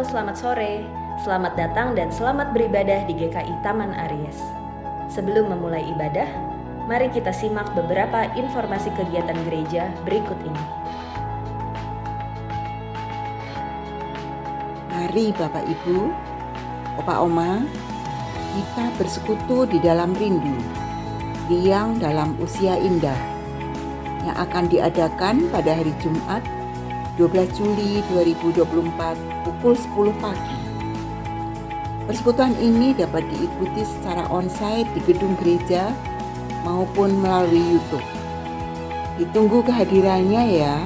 selamat sore. Selamat datang dan selamat beribadah di GKI Taman Aries. Sebelum memulai ibadah, mari kita simak beberapa informasi kegiatan gereja berikut ini. Mari Bapak Ibu, Opa Oma, kita bersekutu di dalam rindu, riang dalam usia indah, yang akan diadakan pada hari Jumat 12 Juli 2024 pukul 10 pagi. Persekutuan ini dapat diikuti secara onsite di gedung gereja maupun melalui YouTube. Ditunggu kehadirannya ya.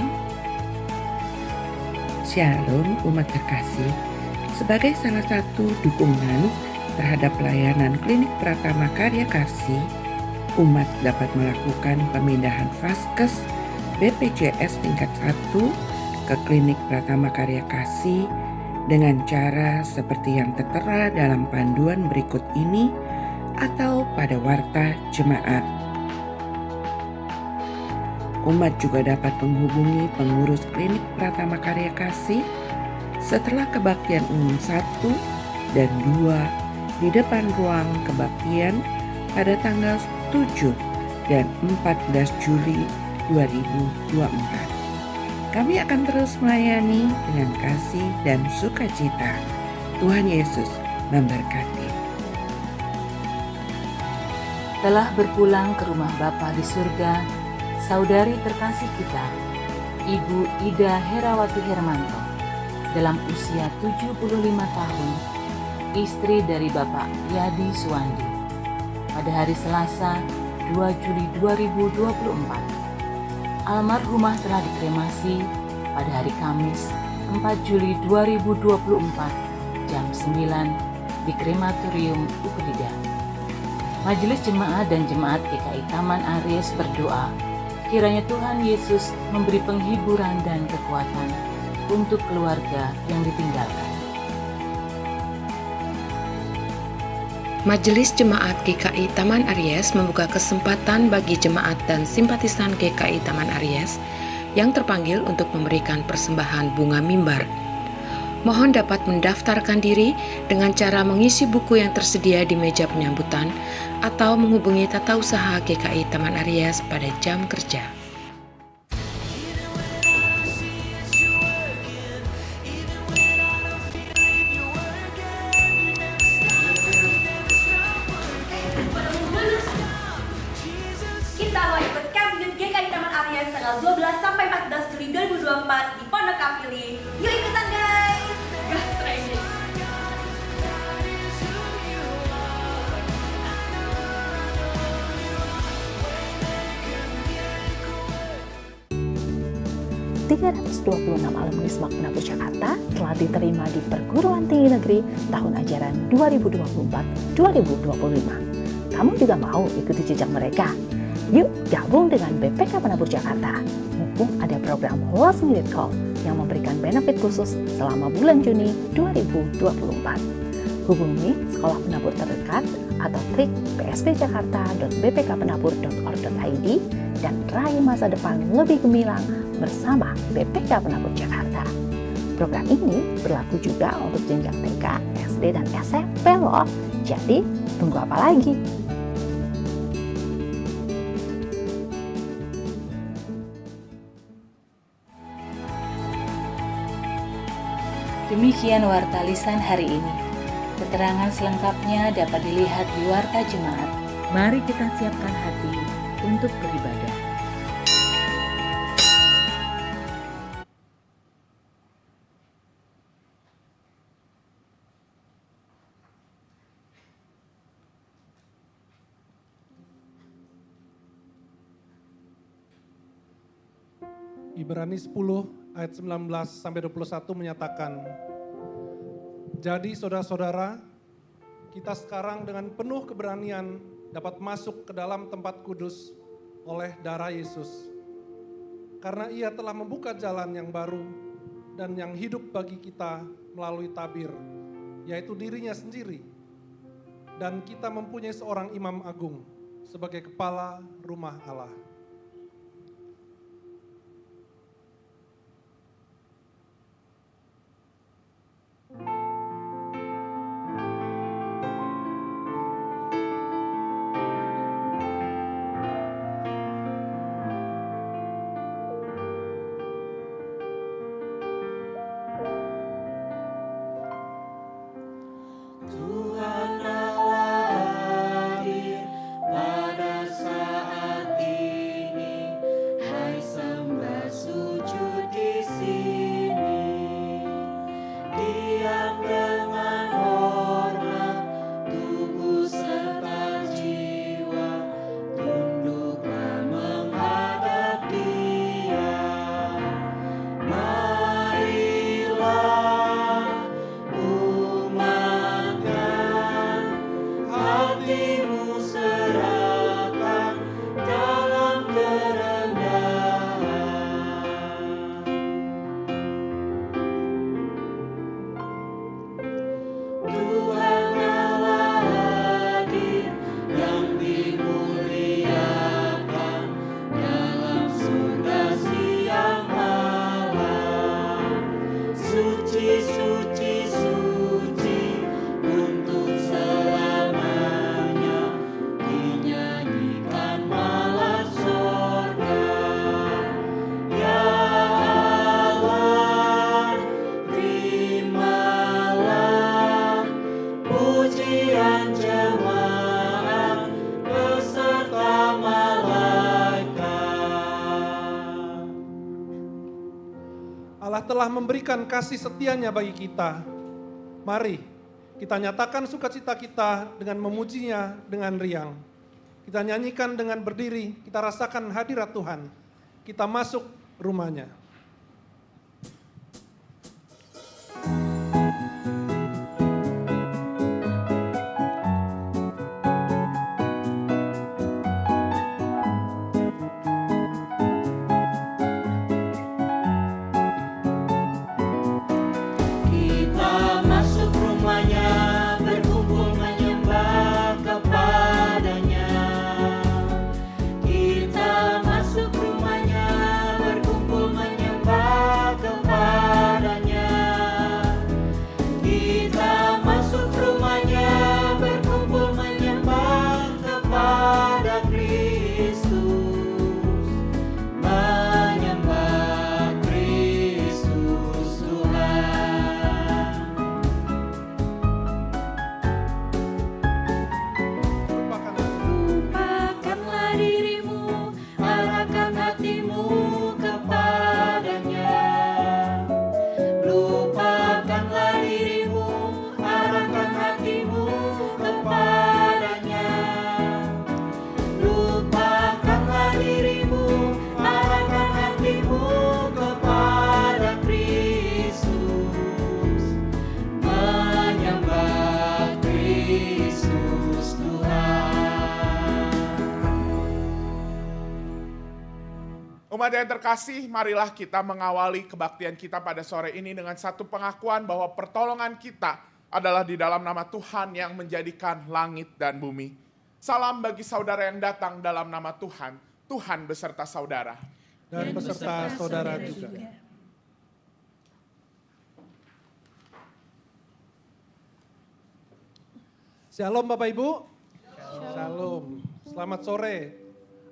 Shalom umat terkasih. Sebagai salah satu dukungan terhadap pelayanan Klinik Pratama Karya Kasih, umat dapat melakukan pemindahan vaskes BPJS tingkat 1 ke Klinik Pratama Karya Kasih dengan cara seperti yang tertera dalam panduan berikut ini atau pada warta jemaat. Umat juga dapat menghubungi pengurus Klinik Pratama Karya Kasih setelah kebaktian umum 1 dan 2 di depan ruang kebaktian pada tanggal 7 dan 14 Juli 2024. Kami akan terus melayani dengan kasih dan sukacita. Tuhan Yesus memberkati. Telah berpulang ke rumah Bapa di surga, saudari terkasih kita, Ibu Ida Herawati Hermanto, dalam usia 75 tahun, istri dari Bapak Yadi Suwandi, pada hari Selasa 2 Juli 2024. Almarhumah telah dikremasi pada hari Kamis 4 Juli 2024 jam 9 di Krematorium Ukrida. Majelis Jemaat dan Jemaat GKI Taman Aries berdoa, kiranya Tuhan Yesus memberi penghiburan dan kekuatan untuk keluarga yang ditinggalkan. Majelis Jemaat GKI Taman Aries membuka kesempatan bagi jemaat dan simpatisan GKI Taman Aries yang terpanggil untuk memberikan persembahan bunga mimbar. Mohon dapat mendaftarkan diri dengan cara mengisi buku yang tersedia di meja penyambutan atau menghubungi Tata Usaha GKI Taman Aries pada jam kerja. Kita mau ikut camp youth GKI Taman Aries tanggal 12 sampai 14 Juli 2024 di Pondok Kapili. Yuk ikutan guys! Gas Rangers! ...326 alumni SMAK Penabur Jakarta telah diterima di Perguruan Tinggi Negeri tahun ajaran 2024-2025. Kamu juga mau ikuti jejak mereka? Yuk gabung dengan BPK Penabur Jakarta. Mumpung ada program Last Minute Call yang memberikan benefit khusus selama bulan Juni 2024. Hubungi sekolah penabur terdekat atau klik psbjakarta.bpkpenabur.or.id dan raih masa depan lebih gemilang bersama BPK Penabur Jakarta. Program ini berlaku juga untuk jenjang TK, SD, dan SMP loh. Jadi, tunggu apa lagi? Demikian warta lisan hari ini. Keterangan selengkapnya dapat dilihat di warta jemaat. Mari kita siapkan hati untuk beribadah. Ibrani 10 ayat 19 sampai 21 menyatakan, jadi saudara-saudara, kita sekarang dengan penuh keberanian dapat masuk ke dalam tempat kudus oleh darah Yesus. Karena ia telah membuka jalan yang baru dan yang hidup bagi kita melalui tabir, yaitu dirinya sendiri. Dan kita mempunyai seorang imam agung sebagai kepala rumah Allah. Tuhan Allah hadir yang dimuliakan dalam surga siang malam. Suci, suci, suci untuk selamanya dinyanyikan malam surga. Ya Allah, terimalah pujian jemaat beserta malaikat. Allah telah memberikan kasih setianya bagi kita. Mari kita nyatakan sukacita kita dengan memujinya dengan riang. Kita nyanyikan dengan berdiri, kita rasakan hadirat Tuhan. Kita masuk rumahnya. Kita masuk rumahnya, berkumpul menyembah kepadanya. Kita masuk rumahnya, berkumpul menyembah kepadanya. Kita masuk rumahnya, berkumpul menyembah kepada Kristus. Menyembah Kristus Tuhan. Lupakanlah dirimu, arahkan hatimu kepadanya. Lupakanlah dirimu, arahkan hatimu kepadanya. Lupakanlah dirimu, arahkan hatimu kepada Kristus. Menyembah Kristus Tuhan. Umat yang terkasih, marilah kita mengawali kebaktian kita pada sore ini dengan satu pengakuan bahwa pertolongan kita adalah di dalam nama Tuhan yang menjadikan langit dan bumi. Salam bagi saudara yang datang dalam nama Tuhan, Tuhan beserta saudara. Dan beserta saudara juga. Shalom Bapak Ibu. Shalom. Selamat sore.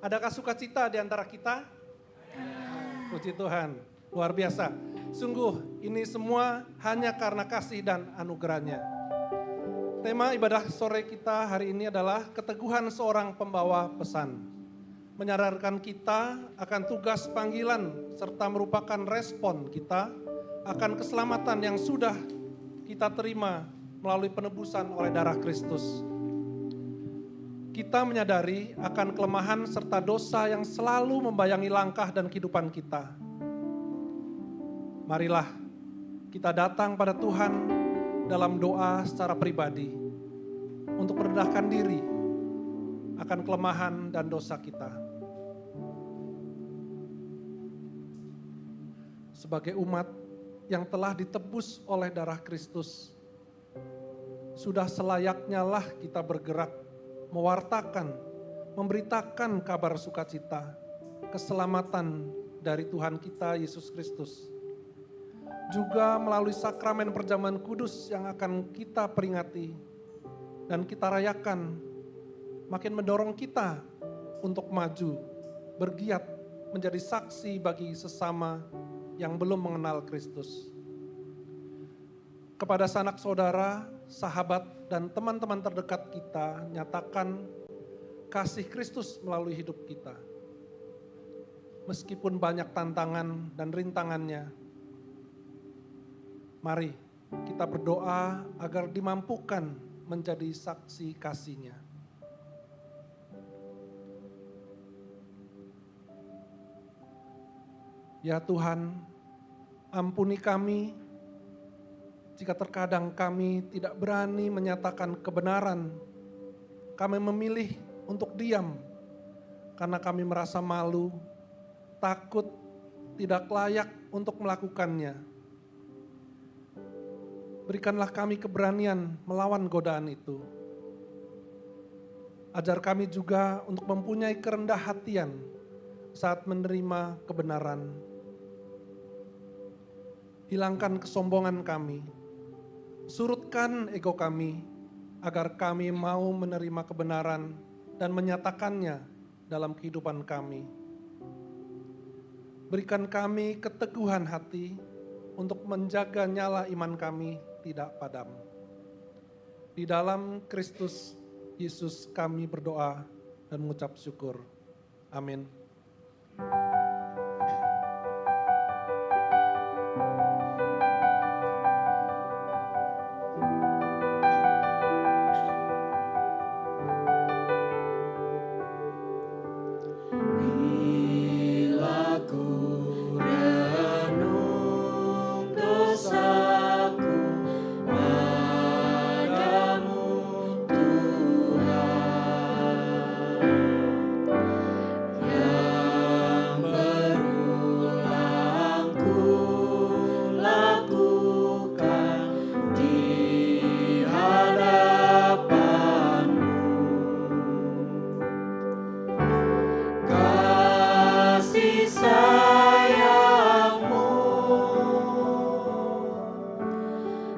Adakah sukacita di antara kita? Puji Tuhan. Luar biasa. Sungguh ini semua hanya karena kasih dan anugerahnya. Tema ibadah sore kita hari ini adalah keteguhan seorang pembawa pesan. Menyadarkan kita akan tugas panggilan serta merupakan respon kita akan keselamatan yang sudah kita terima melalui penebusan oleh darah Kristus. Kita menyadari akan kelemahan serta dosa yang selalu membayangi langkah dan kehidupan kita. Marilah kita datang pada Tuhan dalam doa secara pribadi untuk merendahkan diri akan kelemahan dan dosa kita. Sebagai umat yang telah ditebus oleh darah Kristus, sudah selayaknya lah kita bergerak, mewartakan, memberitakan kabar sukacita, keselamatan dari Tuhan kita Yesus Kristus. Juga melalui sakramen perjamuan kudus yang akan kita peringati dan kita rayakan, makin mendorong kita untuk maju, bergiat menjadi saksi bagi sesama yang belum mengenal Kristus. Kepada sanak saudara, sahabat, dan teman-teman terdekat kita, nyatakan kasih Kristus melalui hidup kita. Meskipun banyak tantangan dan rintangannya, mari kita berdoa agar dimampukan menjadi saksi kasih-Nya. Ya Tuhan, ampuni kami jika terkadang kami tidak berani menyatakan kebenaran. Kami memilih untuk diam karena kami merasa malu, takut, tidak layak untuk melakukannya. berikanlah kami keberanian melawan godaan itu. Ajar kami juga untuk mempunyai kerendah hatian saat menerima kebenaran. Hilangkan kesombongan kami, surutkan ego kami, agar kami mau menerima kebenaran dan menyatakannya dalam kehidupan kami. Berikan kami keteguhan hati untuk menjaga nyala iman kami tidak padam. Di dalam Kristus Yesus kami berdoa dan mengucap syukur. Amin. Bila ku renung dosaku padamu Tuhan, yang berulang ku lakukan di hadapanmu. Kasih sayangmu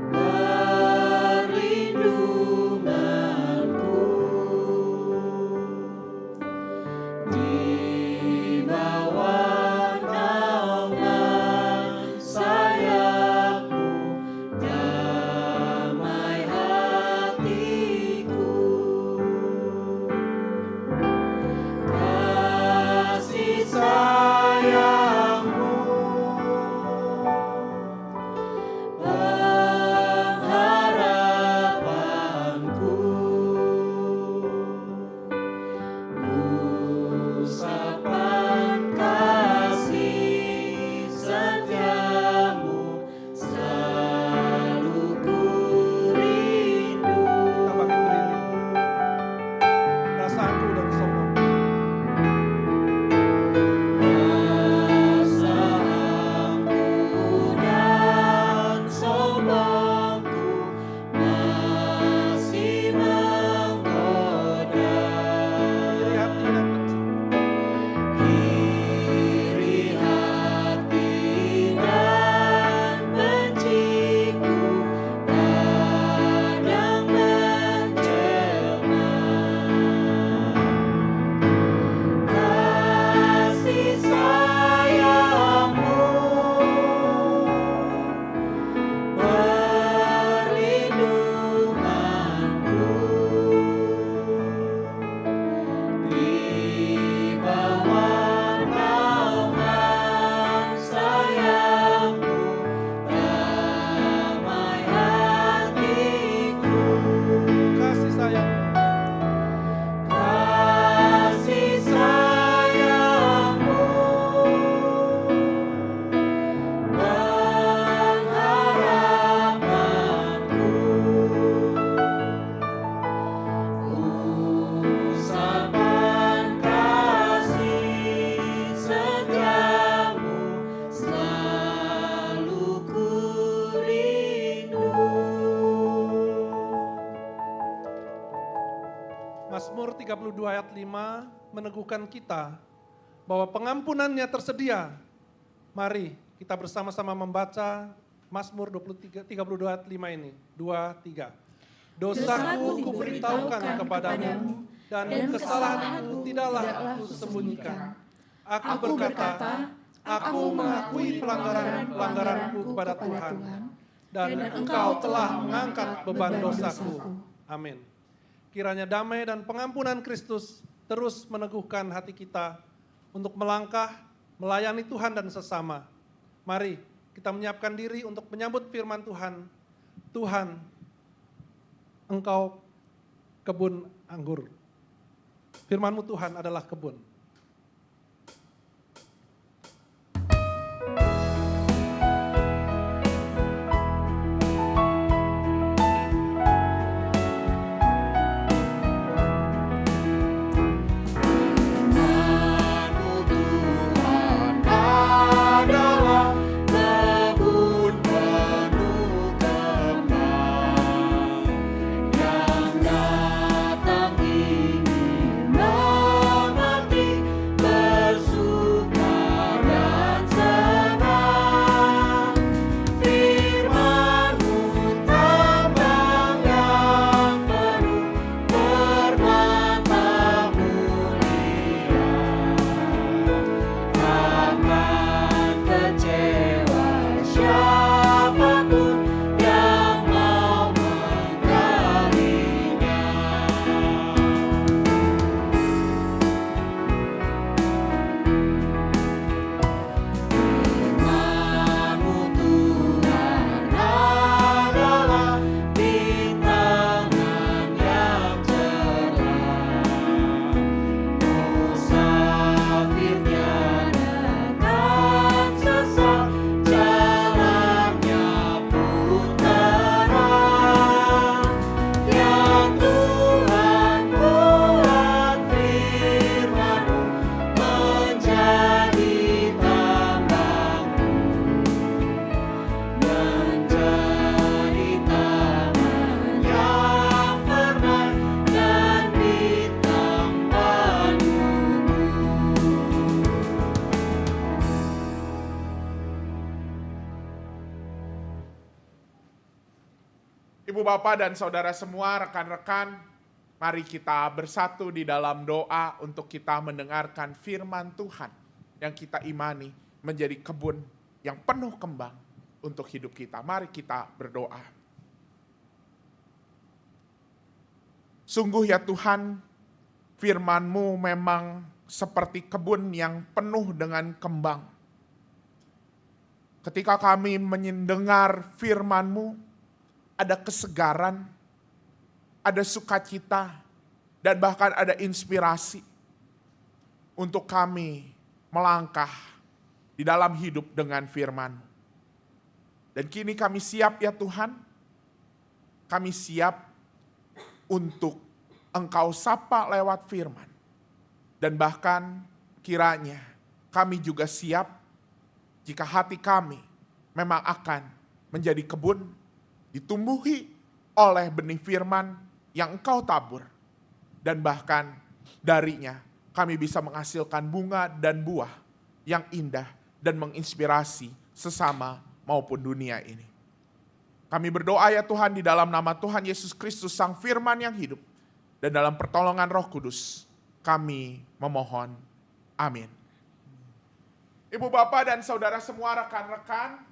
perlindunganku di bawah naungan sayapmu, damai hatiku. Kasih sayangmu pengharapanku, usapan kasih setiamu selalu ku rindu. Kita bangkit berdiri. Rasa aku dan sombong. Rasa aku dan sombongku masih menggoda. Iri hati dan benciku Iri hati dan benciku kadang menjelma. Kasih sayangmu perlindunganku di bawah naungan sayapmu, damai hatiku. kasih sayang. Kasih sayangmu pengharapanku, usapan kasih setiamu selalu ku rindu. Mazmur 32 ayat 5 meneguhkan kita bahwa pengampunannya tersedia. Mari kita bersama-sama membaca Mazmur 32 ayat 5 ini. 2, 3. Dosaku kuberitahukan kepadamu dan kesalahanku tidaklah kusembunyikan. Aku berkata, aku mengakui pelanggaranku kepada Tuhan dan Engkau telah mengangkat beban dosaku. Amin. Kiranya damai dan pengampunan Kristus terus meneguhkan hati kita untuk melangkah, melayani Tuhan dan sesama. Mari kita menyiapkan diri untuk menyambut firman Tuhan. Tuhan, Engkau kebun anggur. Firman-Mu Tuhan adalah kebun. Firman-Mu Tuhan adalah kebun penuh kembang. bapak dan saudara semua, rekan-rekan, mari kita bersatu di dalam doa untuk kita mendengarkan firman Tuhan yang kita imani menjadi kebun yang penuh kembang untuk hidup kita. Mari kita berdoa. Sungguh ya Tuhan, firman-Mu memang seperti kebun yang penuh dengan kembang. Ketika kami mendengar firman-Mu, ada kesegaran, ada sukacita, dan bahkan ada inspirasi untuk kami melangkah di dalam hidup dengan firman-Mu. Dan kini kami siap ya Tuhan, kami siap untuk Engkau sapa lewat firman. Dan bahkan kiranya kami juga siap jika hati kami memang akan menjadi kebun, ditumbuhi oleh benih firman yang Engkau tabur. Dan bahkan darinya kami bisa menghasilkan bunga dan buah yang indah dan menginspirasi sesama maupun dunia ini. Kami berdoa ya Tuhan di dalam nama Tuhan Yesus Kristus Sang Firman yang hidup. Dan dalam pertolongan Roh Kudus kami memohon. Amin. Ibu bapak dan saudara semua, rekan-rekan,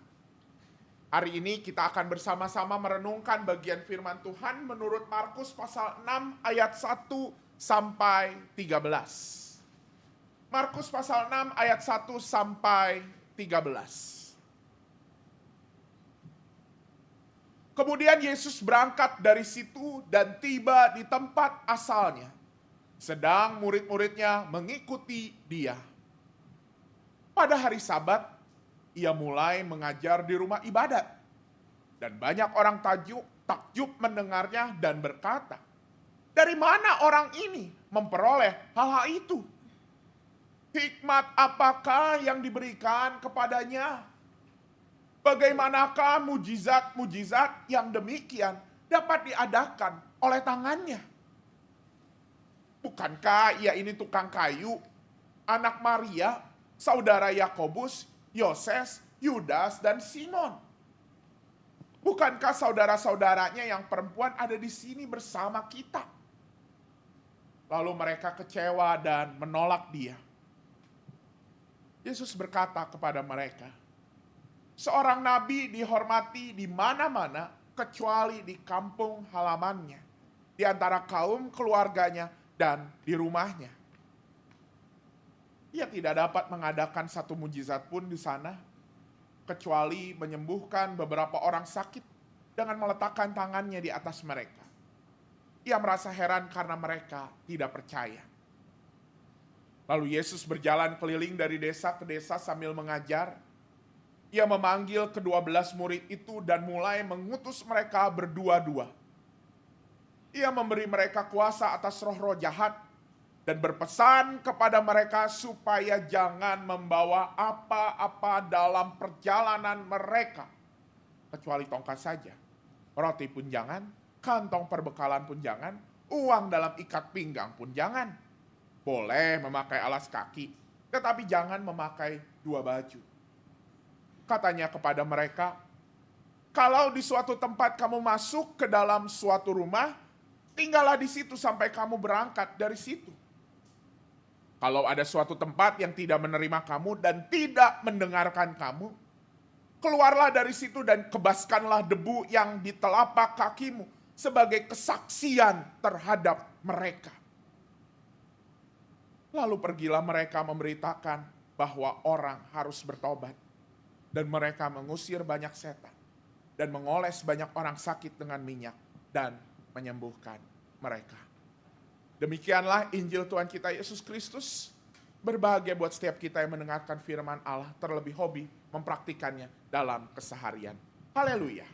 hari ini kita akan bersama-sama merenungkan bagian firman Tuhan menurut Markus pasal 6 ayat 1 sampai 13. Markus pasal 6 ayat 1 sampai 13. Kemudian Yesus berangkat dari situ dan tiba di tempat asalnya. Sedang murid-muridnya mengikuti dia. Pada hari Sabat, ia mulai mengajar di rumah ibadat. Dan banyak orang takjub mendengarnya dan berkata, "Dari mana orang ini memperoleh hal-hal itu? Hikmat apakah yang diberikan kepadanya? Bagaimanakah mujizat-mujizat yang demikian dapat diadakan oleh tangannya? Bukankah ia ini tukang kayu, anak Maria, saudara Yakobus, Yoses, Yudas, dan Simon? Bukankah saudara-saudaranya yang perempuan ada di sini bersama kita?" Lalu mereka kecewa dan menolak dia. Yesus berkata kepada mereka, "Seorang nabi dihormati di mana-mana kecuali di kampung halamannya, di antara kaum keluarganya dan di rumahnya. Ia tidak dapat mengadakan satu mujizat pun di sana, kecuali menyembuhkan beberapa orang sakit dengan meletakkan tangannya di atas mereka. Ia merasa heran karena mereka tidak percaya." Lalu Yesus berjalan keliling dari desa ke desa sambil mengajar. Ia memanggil ke-12 murid itu dan mulai mengutus mereka berdua-dua. Ia memberi mereka kuasa atas roh-roh jahat dan berpesan kepada mereka supaya jangan membawa apa-apa dalam perjalanan mereka, kecuali tongkat saja. Roti pun jangan, kantong perbekalan pun jangan, uang dalam ikat pinggang pun jangan. Boleh memakai alas kaki, tetapi jangan memakai dua baju. Katanya kepada mereka, "Kalau di suatu tempat kamu masuk ke dalam suatu rumah, tinggallah di situ sampai kamu berangkat dari situ. Kalau ada suatu tempat yang tidak menerima kamu dan tidak mendengarkan kamu, keluarlah dari situ dan kebaskanlah debu yang di telapak kakimu sebagai kesaksian terhadap mereka." Lalu pergilah mereka memberitakan bahwa orang harus bertobat. Dan mereka mengusir banyak setan dan mengoles banyak orang sakit dengan minyak dan menyembuhkan mereka. Demikianlah Injil Tuhan kita Yesus Kristus. Berbahagia buat setiap kita yang mendengarkan firman Allah, terlebih hobi mempraktikannya dalam keseharian. Haleluya.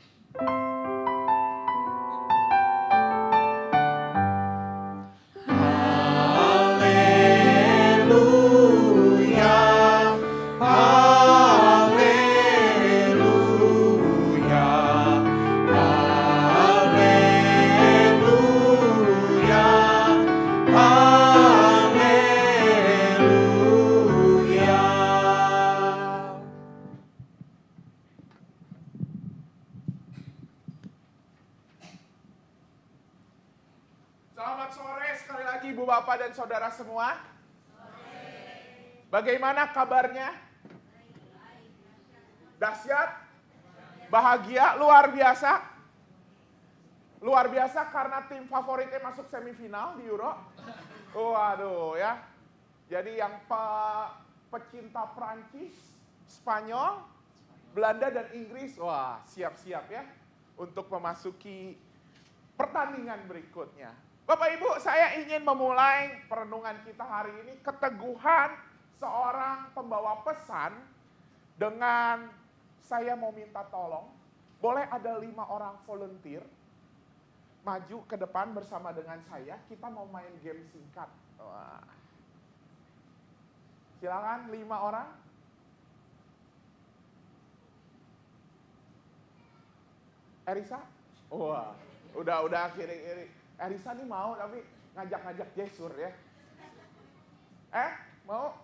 Selamat sore sekali lagi Ibu Bapak dan Saudara semua. Bagaimana kabarnya? Dahsyat? Bahagia? Luar biasa? Luar biasa karena tim favoritnya masuk semifinal di Euro. Waduh ya. Jadi yang pecinta Prancis, Spanyol, Belanda dan Inggris, wah siap-siap ya untuk memasuki pertandingan berikutnya. Bapak Ibu, saya ingin memulai perenungan kita hari ini keteguhan seorang pembawa pesan dengan saya mau minta tolong, boleh ada 5 orang volunteer maju ke depan bersama dengan saya, kita mau main game singkat. Wah. Silakan 5 orang. Erisa? Wah, udah kiri-kiri. Erisa nih mau tapi ngajak-ngajak Jesur ya. Mau?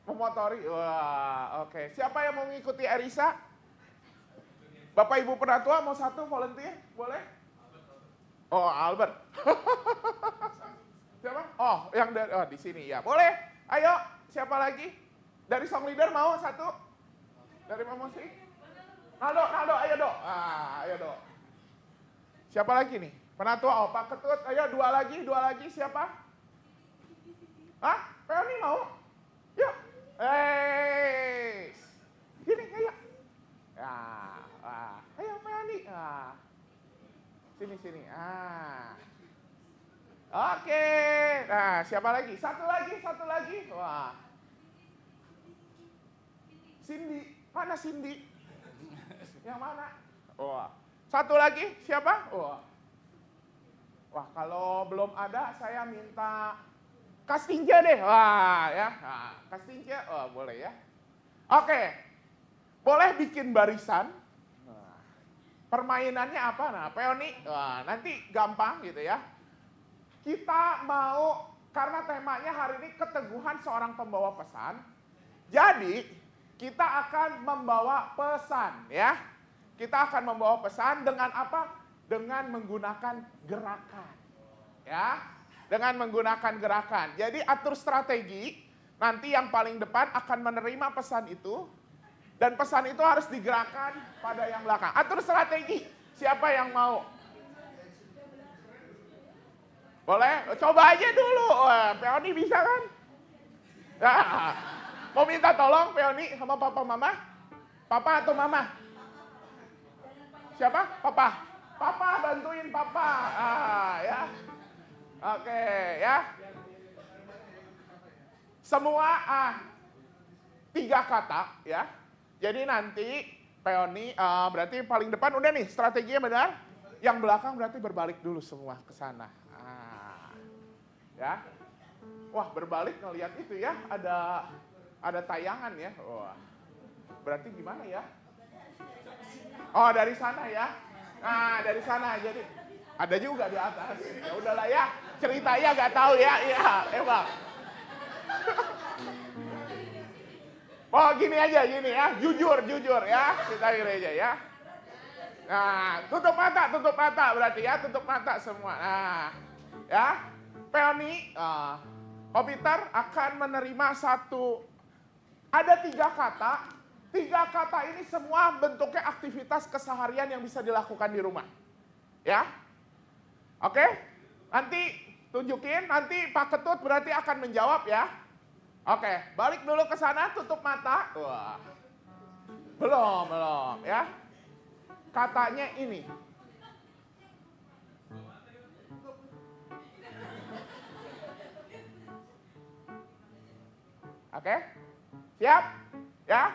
Memotori? Wah, oke. Siapa yang mau mengikuti Erisa? Bapak Ibu Penatua mau satu volunteer? Boleh? Oh, Albert. Siapa? Oh, yang dari di sini ya. Boleh? Ayo, siapa lagi? Dari song leader mau satu? Dari musik? Naldo, ayo Dok. Ayo Dok. Siapa lagi nih? Penatua, oh Pak Ketut, ayo dua lagi, siapa? Hah? Peoni mau? Yuk. Gini, ayo. Ya, ayo Peoni. Sini. Oke. Nah, siapa lagi? Satu lagi. Wah. Cindy, mana Cindy? Yang mana? Wah. Satu lagi, siapa? Wah, kalau belum ada saya minta Kastinja deh. Wah, ya. Nah, Kastinja, boleh ya. Oke. Boleh bikin barisan. Nah, permainannya apa? Nah, Peoni. Wah, nanti gampang gitu ya. Kita mau, karena temanya hari ini keteguhan seorang pembawa pesan. Jadi, kita akan membawa pesan ya. Kita akan membawa pesan dengan apa? Dengan menggunakan gerakan. Ya, dengan menggunakan gerakan. Jadi atur strategi, nanti yang paling depan akan menerima pesan itu, dan pesan itu harus digerakkan pada yang belakang. Atur strategi, siapa yang mau? Boleh? Coba aja dulu, Peoni bisa kan? Ya. Mau minta tolong Peoni sama papa mama? Papa atau mama? Siapa? Papa. Papa, bantuin papa. Ya. Oke, ya. Semua 3 kata, ya. Jadi nanti Peoni berarti paling depan udah nih strateginya benar. Yang belakang berarti berbalik dulu semua ke sana. Ya. Wah, berbalik ngelihat itu ya, ada tayangan ya. Wah. Berarti gimana ya? Oh, dari sana ya. Nah, dari sana. Jadi ada juga di atas. Ya udahlah ya. Ceritanya nggak tahu ya. Iya, emang. Oh, gini aja gini ya. Jujur ya. Kita gereja ya. Nah, tutup mata berarti ya. Tutup mata semua. Nah, ya. Peoni, Peter akan menerima ada 3 kata. 3 kata ini semua bentuknya aktivitas keseharian yang bisa dilakukan di rumah. Ya. Oke? Nanti tunjukin, nanti Pak Ketut berarti akan menjawab ya. Oke, balik dulu ke sana, tutup mata. Wah. Belum ya. Katanya ini. Oke? Siap? Ya?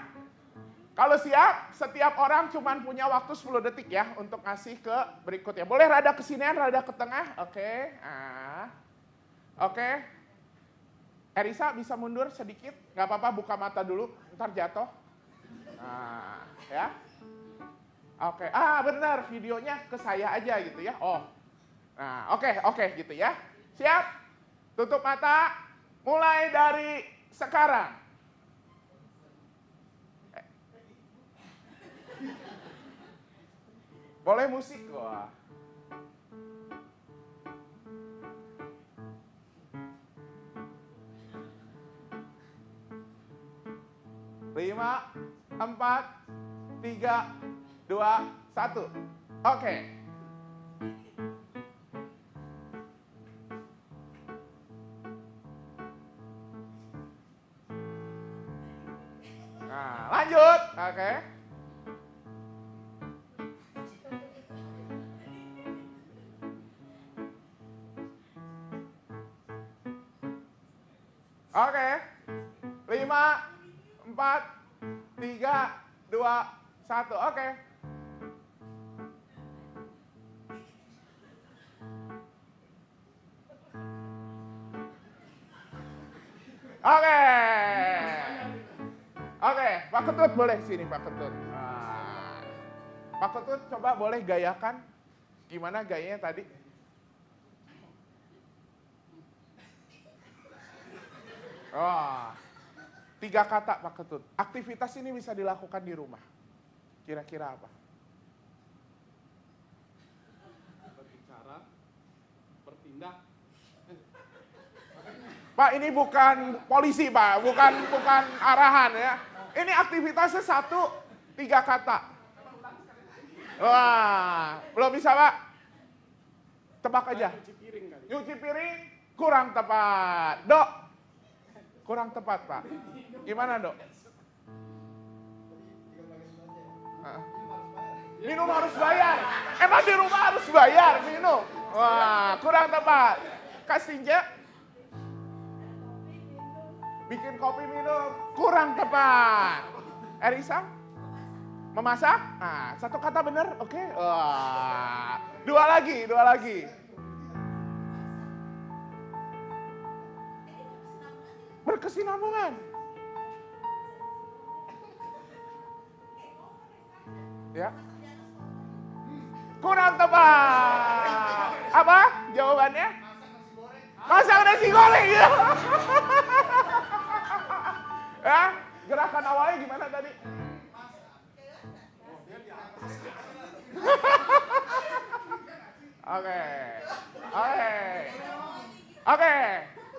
Kalau siap, setiap orang cuma punya waktu 10 detik ya untuk ngasih ke berikutnya. Boleh rada ke sinian, rada ke tengah. Oke. Oke. Erisa bisa mundur sedikit? Gak apa-apa, buka mata dulu, ntar jatuh. Nah, ya. Oke. Benar, videonya ke saya aja gitu ya. Oh. Nah, oke gitu ya. Siap? Tutup mata. Mulai dari sekarang. Boleh musik? Wah. 5, 4, 3, 2, 1. Oke. Nah, lanjut. Oke. Oke. 5, 4, 3, 2, 1. Oke. Oke. Oke, Pak Ketut boleh sini Pak Ketut. Nah, Pak Ketut coba boleh gayakan. Gimana gayanya tadi? Oh, 3 kata Pak Ketut. Aktivitas ini bisa dilakukan di rumah. Kira-kira apa? Berbicara, bertindak. Pak, ini bukan polisi Pak, bukan arahan ya. Ini aktivitasnya 3 kata. Wah, belum bisa Pak? Tebak aja. Nyuci piring, kurang tepat. Dok, kurang tepat Pak. Gimana Dok? Minum harus bayar. Emang di rumah harus bayar minum? Wah, kurang tepat. Kak Stinja? Bikin kopi minum, kurang tepat. Erisa? Memasak? Nah, 1 kata benar, oke. Wah, 2 lagi. Berkesinambungan. Ya. Kurang tepat. Apa jawabannya? Masak nasi goreng ya. Ya, gerakan awalnya gimana tadi?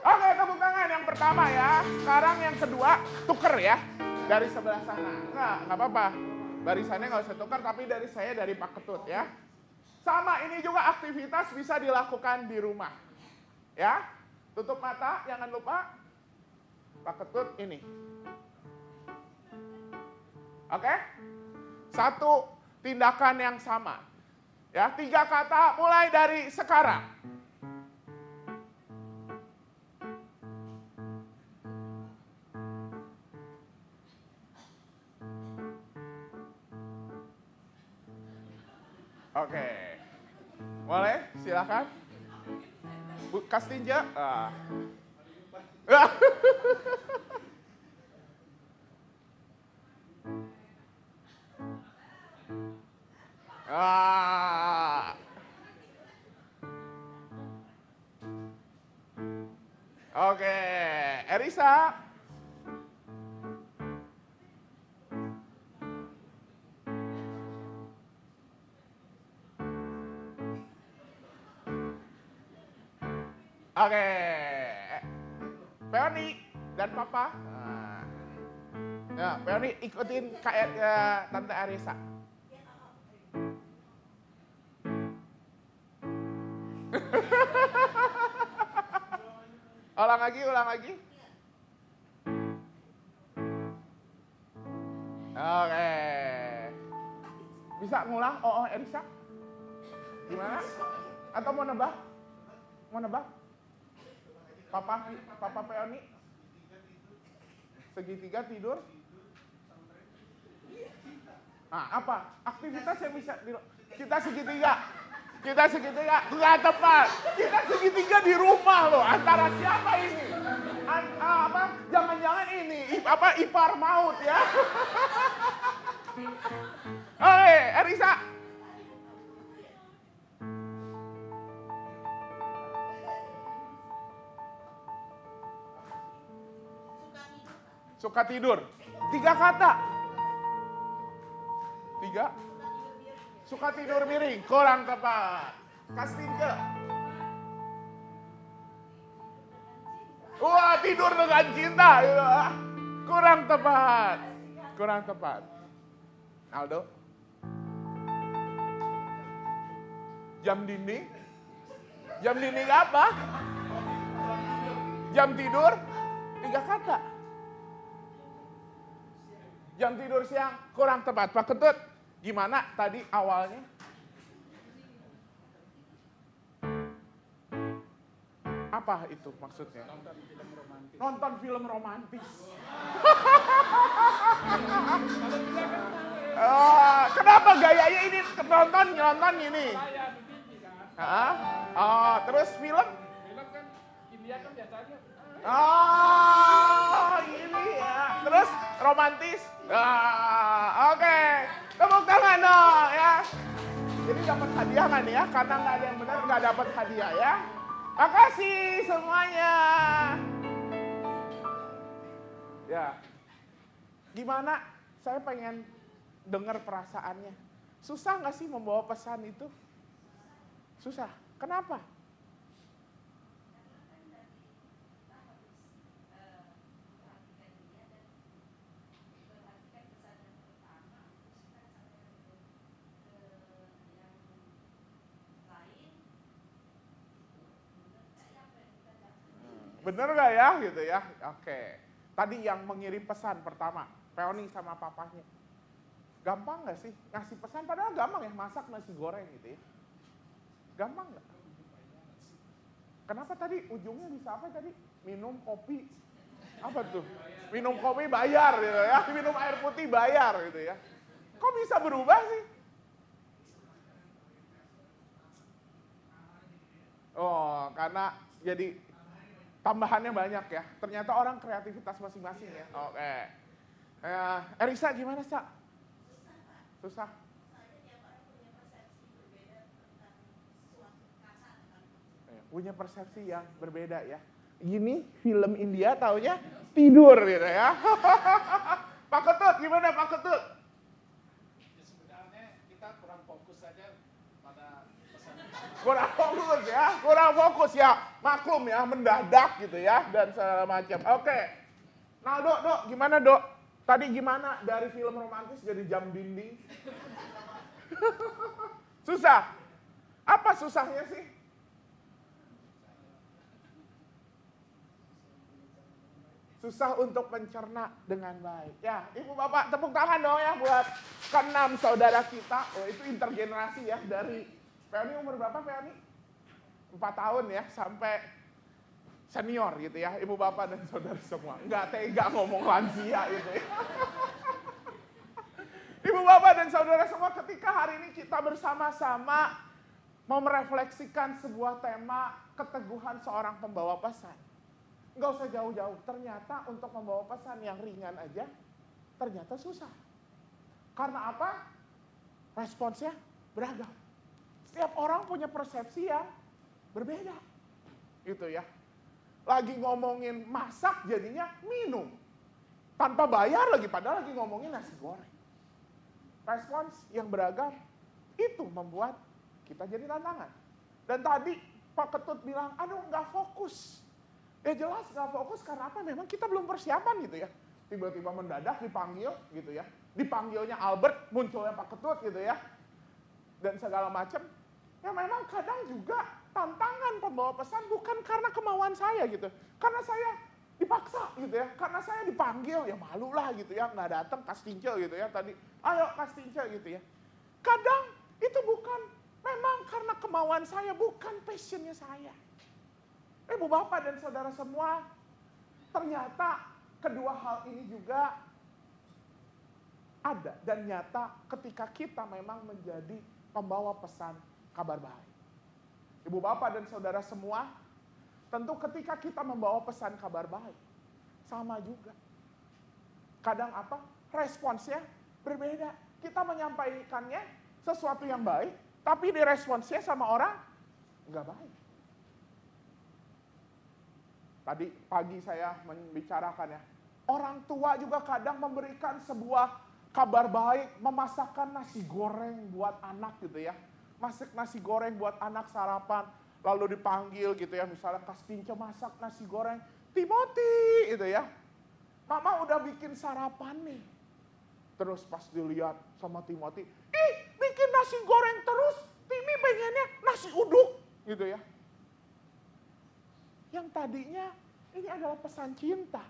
Oke, tepuk tangan yang pertama ya. Sekarang yang kedua, tuker ya. Dari sebelah sana. Nggak apa-apa. Barisannya nggak usah tuker, tapi dari saya, dari Pak Ketut ya. Sama, ini juga aktivitas bisa dilakukan di rumah. Ya, tutup mata, jangan lupa. Pak Ketut ini. Oke? 1 tindakan yang sama. Ya, 3 kata mulai dari sekarang. Oke. Boleh? Silakan. Bu Kastinja. Oke, Erisa. Oke, Peoni dan Papa. Nah, Peoni ikutin Tante Arisa. Ulang lagi. Oke. Bisa ngulang? Erisa? Gimana? Atau mau nebak? Papa Peoni? Segitiga tidur? Apa? Aktivitas yang bisa kita segitiga. Nggak tepat. Kita segitiga di rumah loh. Antara siapa ini? Jangan-jangan ini ipar maut ya. Oke, Erisa. Suka tidur. 3 kata. 3. Suka tidur miring, kurang tepat. Kastinja. Wah, tidur dengan cinta. Kurang tepat. Kurang tepat. Aldo? Jam dinding? Jam dinding apa? Jam tidur? 3 kata. Jam tidur siang? Kurang tepat. Pak Ketut, gimana tadi awalnya? Apa itu maksudnya? Nonton film romantis. Kenapa gayanya ini nonton ini? Terus film? Film kan India kan biasanya. Ini ya. Terus romantis? Oke. Tepuk tangan dong ya. Jadi dapat hadiah kan ya? Karena nggak ada yang benar nggak dapat hadiah ya. Makasih semuanya. Ya, gimana? Saya pengen dengar perasaannya. Susah nggak sih membawa pesan itu? Susah. Kenapa? Bener gak ya gitu ya? Oke. Tadi yang mengirim pesan pertama, Peoni sama papanya. Gampang gak sih ngasih pesan? Padahal gampang ya, masak nasi goreng gitu ya. Gampang gak? Kenapa tadi ujungnya bisa apa tadi? Minum kopi. Apa tuh? Minum kopi bayar gitu ya. Minum air putih bayar gitu ya. Kok bisa berubah sih? Oh, karena jadi tambahannya banyak ya. Ternyata orang kreativitas masing-masing ya. Oke. Erisa gimana, Sa? Susah. Punya persepsi yang berbeda ya. Gini film India taunya tidur gitu ya. Pak Ketut gimana Pak Ketut? Ya sebenarnya kita kurang fokus saja pada pesan. Kurang fokus ya, kurang fokus ya. Maklum ya, mendadak gitu ya dan segala macam. Oke. Nah, Dok, gimana, Dok? Tadi gimana dari film romantis jadi jam dinding? Susah. Apa susahnya sih? Susah untuk mencerna dengan baik. Ya, Ibu Bapak tepuk tangan dong ya buat ke-6 saudara kita. Oh, itu intergenerasi ya dari Peoni umur berapa Peoni? 4 tahun ya sampai senior gitu ya. Ibu Bapak dan saudara semua. Enggak tega ngomong lansia gitu ya. Ibu Bapak dan saudara semua, ketika hari ini kita bersama-sama mau merefleksikan sebuah tema keteguhan seorang pembawa pesan. Nggak usah jauh-jauh, ternyata untuk membawa pesan yang ringan aja, ternyata susah. Karena apa? Responsnya beragam. Setiap orang punya persepsi yang berbeda. Gitu ya. Lagi ngomongin masak jadinya minum. Tanpa bayar lagi, padahal lagi ngomongin nasi goreng. Respons yang beragam, itu membuat kita jadi tantangan. Dan tadi Pak Ketut bilang, aduh nggak fokus. Ya jelas nggak fokus karena apa? Memang kita belum persiapan gitu ya. Tiba-tiba mendadak dipanggil gitu ya. Dipanggilnya Albert, munculnya Pak Ketut gitu ya. Dan segala macam. Ya memang kadang juga tantangan pembawa pesan bukan karena kemauan saya gitu. Karena saya dipaksa gitu ya. Karena saya dipanggil, ya malu lah gitu ya. Nggak datang Kastince gitu ya tadi. Ayo Kastince gitu ya. Kadang itu bukan memang karena kemauan saya, bukan passionnya saya. Ibu Bapak dan saudara semua, ternyata kedua hal ini juga ada dan nyata ketika kita memang menjadi pembawa pesan kabar baik. Ibu Bapak dan saudara semua, tentu ketika kita membawa pesan kabar baik, sama juga. Kadang apa? Responsnya berbeda. Kita menyampaikannya sesuatu yang baik, tapi diresponsnya sama orang nggak baik. Tadi pagi saya membicarakan ya, orang tua juga kadang memberikan sebuah kabar baik, memasakkan nasi goreng buat anak gitu ya. Masak nasi goreng buat anak sarapan, lalu dipanggil gitu ya, misalnya Kastince masak nasi goreng, Timothy gitu ya. Mama udah bikin sarapan nih. Terus pas dilihat sama Timothy, bikin nasi goreng terus, Timi pengennya nasi uduk, gitu ya. Yang tadinya ini adalah pesan cinta,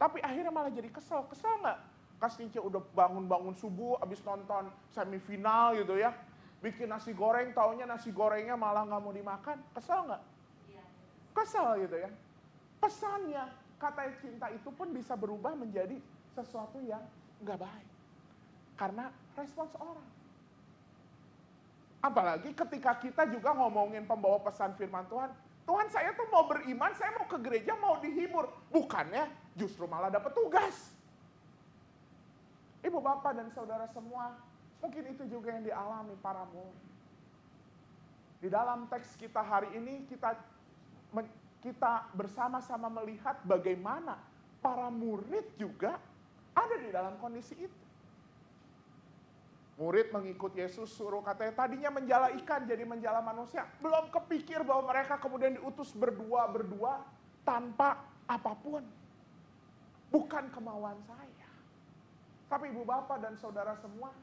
tapi akhirnya malah jadi kesel nggak? Kastince udah bangun subuh, abis nonton semifinal gitu ya, bikin nasi goreng, taunya nasi gorengnya malah nggak mau dimakan, kesel nggak? Kesel gitu ya. Pesannya, kata cinta itu pun bisa berubah menjadi sesuatu yang nggak baik. Karena respons orang. Apalagi ketika kita juga ngomongin pembawa pesan firman Tuhan, Tuhan saya tuh mau beriman, saya mau ke gereja, mau dihibur. Bukannya justru malah dapat tugas. Ibu bapak dan saudara semua, mungkin itu juga yang dialami para murid. Di dalam teks kita hari ini, kita bersama-sama melihat bagaimana para murid juga ada di dalam kondisi itu. Murid mengikut Yesus, suruh katanya tadinya menjala ikan jadi menjala manusia. Belum kepikir bahwa mereka kemudian diutus berdua tanpa apapun. Bukan kemauan saya. Tapi ibu bapak dan saudara semua,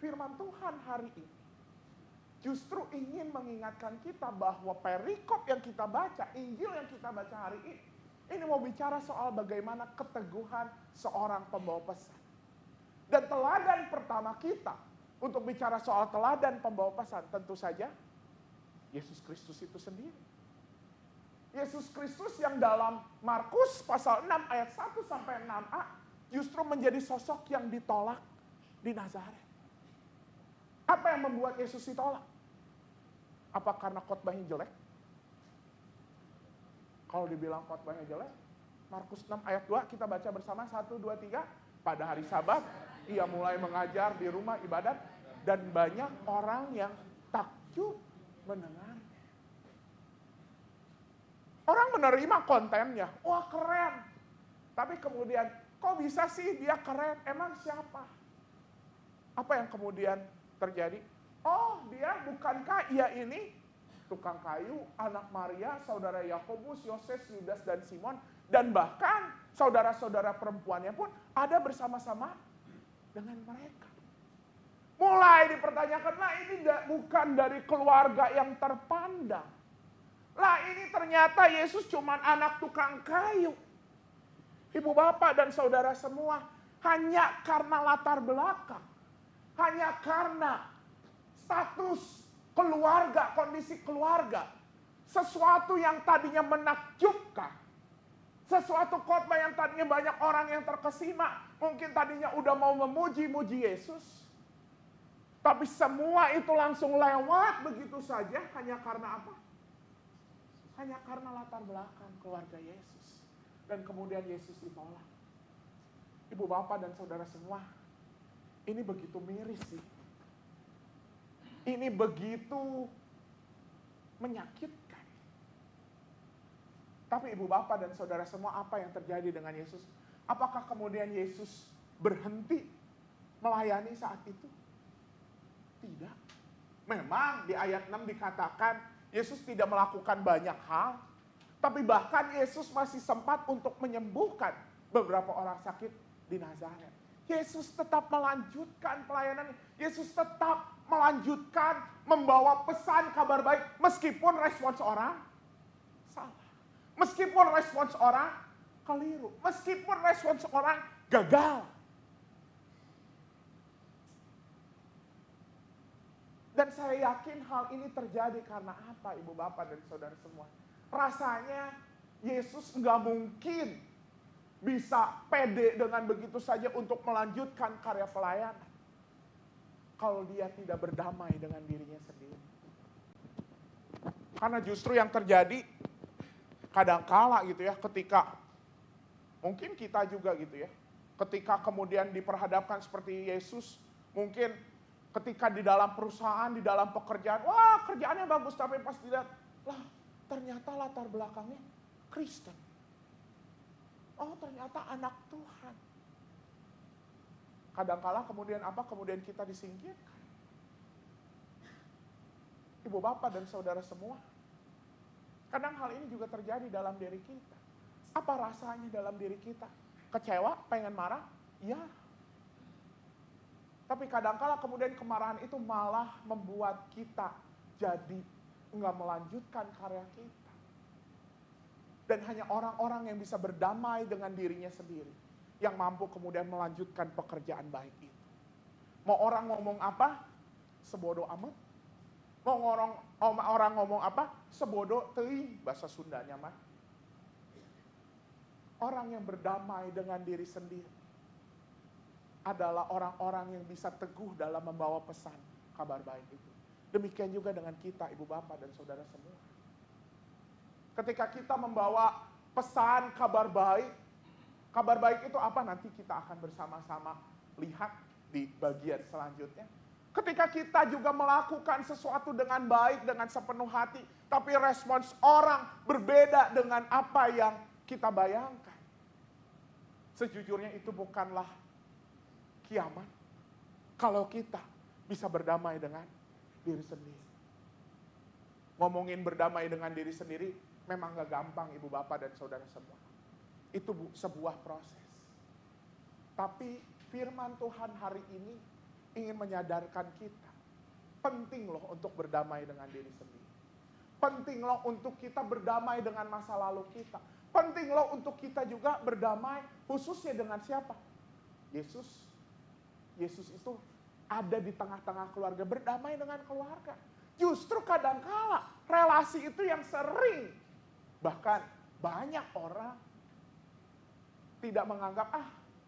firman Tuhan hari ini justru ingin mengingatkan kita bahwa perikop yang kita baca, Injil yang kita baca hari ini mau bicara soal bagaimana keteguhan seorang pembawa pesan. Dan teladan pertama kita untuk bicara soal teladan pembawa pesan tentu saja Yesus Kristus itu sendiri. Yesus Kristus yang dalam Markus pasal 6 ayat 1 sampai 6a justru menjadi sosok yang ditolak di Nazaret. Apa yang membuat Yesus ditolak? Apa karena khotbahnya jelek? Kalau dibilang khotbahnya jelek, Markus 6 ayat 2 kita baca bersama 1, 2, 3. Pada hari Sabat, ia mulai mengajar di rumah ibadat dan banyak orang yang takjub mendengarnya. Orang menerima kontennya, wah keren. Tapi kemudian, kok bisa sih dia keren? Emang siapa? Apa yang kemudian terjadi? Oh, dia bukankah ia ini tukang kayu, anak Maria, saudara Yakobus, Yoses, Yudas, dan Simon, dan bahkan saudara-saudara perempuannya pun ada bersama-sama dengan mereka. Mulai dipertanyakan, lah ini bukan dari keluarga yang terpandang. Lah ini ternyata Yesus cuma anak tukang kayu. Ibu bapak dan saudara semua, hanya karena latar belakang, hanya karena status keluarga, kondisi keluarga, sesuatu yang tadinya menakjubkan, sesuatu khotbah yang tadinya banyak orang yang terkesima, mungkin tadinya udah mau memuji-muji Yesus, tapi semua itu langsung lewat begitu saja, hanya karena apa? Hanya karena latar belakang keluarga Yesus. Dan kemudian Yesus ditolak. Ibu bapak dan saudara semua, ini begitu miris sih. Ini begitu menyakitkan. Tapi ibu bapak dan saudara semua, apa yang terjadi dengan Yesus? Apakah kemudian Yesus berhenti melayani saat itu? Tidak. Memang di ayat 6 dikatakan Yesus tidak melakukan banyak hal, tapi bahkan Yesus masih sempat untuk menyembuhkan beberapa orang sakit di Nazaret. Yesus tetap melanjutkan pelayanan. Yesus tetap melanjutkan membawa pesan kabar baik meskipun respons orang salah. Meskipun respons orang keliru. Meskipun respons orang gagal. Dan saya yakin hal ini terjadi karena apa, ibu bapak dan saudara semua? Rasanya Yesus nggak mungkin bisa pede dengan begitu saja untuk melanjutkan karya pelayanan kalau dia tidak berdamai dengan dirinya sendiri. Karena justru yang terjadi kadangkala gitu ya, ketika mungkin kita juga gitu ya, ketika kemudian diperhadapkan seperti Yesus, mungkin ketika di dalam perusahaan, di dalam pekerjaan, wah kerjaannya bagus, tapi pas dilihat, lah ternyata latar belakangnya Kristen. Oh ternyata anak Tuhan. Kadangkala kemudian apa? Kemudian kita disingkirkan. Ibu bapak dan saudara semua. Kadang hal ini juga terjadi dalam diri kita. Apa rasanya dalam diri kita? Kecewa? Pengen marah? Ya. Tapi kadangkala kemudian kemarahan itu malah membuat kita jadi enggak melanjutkan karya kita. Dan hanya orang-orang yang bisa berdamai dengan dirinya sendiri yang mampu kemudian melanjutkan pekerjaan baik itu. Mau orang ngomong apa? Sebodoh amat. Mau orang ngomong apa? Sebodoh teuing, bahasa Sundanya mah. Orang yang berdamai dengan diri sendiri adalah orang-orang yang bisa teguh dalam membawa pesan kabar baik itu. Demikian juga dengan kita, ibu bapak dan saudara semua. Ketika kita membawa pesan kabar baik itu apa? Nanti kita akan bersama-sama lihat di bagian selanjutnya. Ketika kita juga melakukan sesuatu dengan baik, dengan sepenuh hati, tapi respons orang berbeda dengan apa yang kita bayangkan. Sejujurnya itu bukanlah kiamat kalau kita bisa berdamai dengan diri sendiri. Ngomongin berdamai dengan diri sendiri memang gak gampang ibu bapak dan saudara semua. Itu sebuah proses. Tapi firman Tuhan hari ini ingin menyadarkan kita. Penting loh untuk berdamai dengan diri sendiri. Penting loh untuk kita berdamai dengan masa lalu kita. Penting loh untuk kita juga berdamai khususnya dengan siapa? Yesus. Yesus itu ada di tengah-tengah keluarga, berdamai dengan keluarga. Justru kadangkala relasi itu yang sering, bahkan banyak orang tidak menganggap,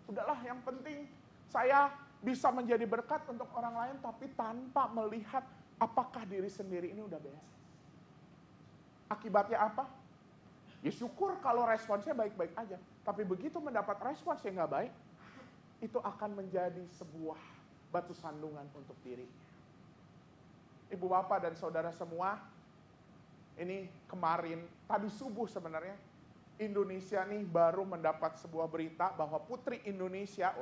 udahlah yang penting saya bisa menjadi berkat untuk orang lain, tapi tanpa melihat apakah diri sendiri ini udah beres. Akibatnya apa? Ya syukur kalau responsnya baik-baik aja. Tapi begitu mendapat respons yang gak baik, itu akan menjadi sebuah batu sandungan untuk dirinya. Ibu bapak dan saudara semua, ini kemarin, tadi subuh sebenarnya, Indonesia nih baru mendapat sebuah berita bahwa Putri Indonesia,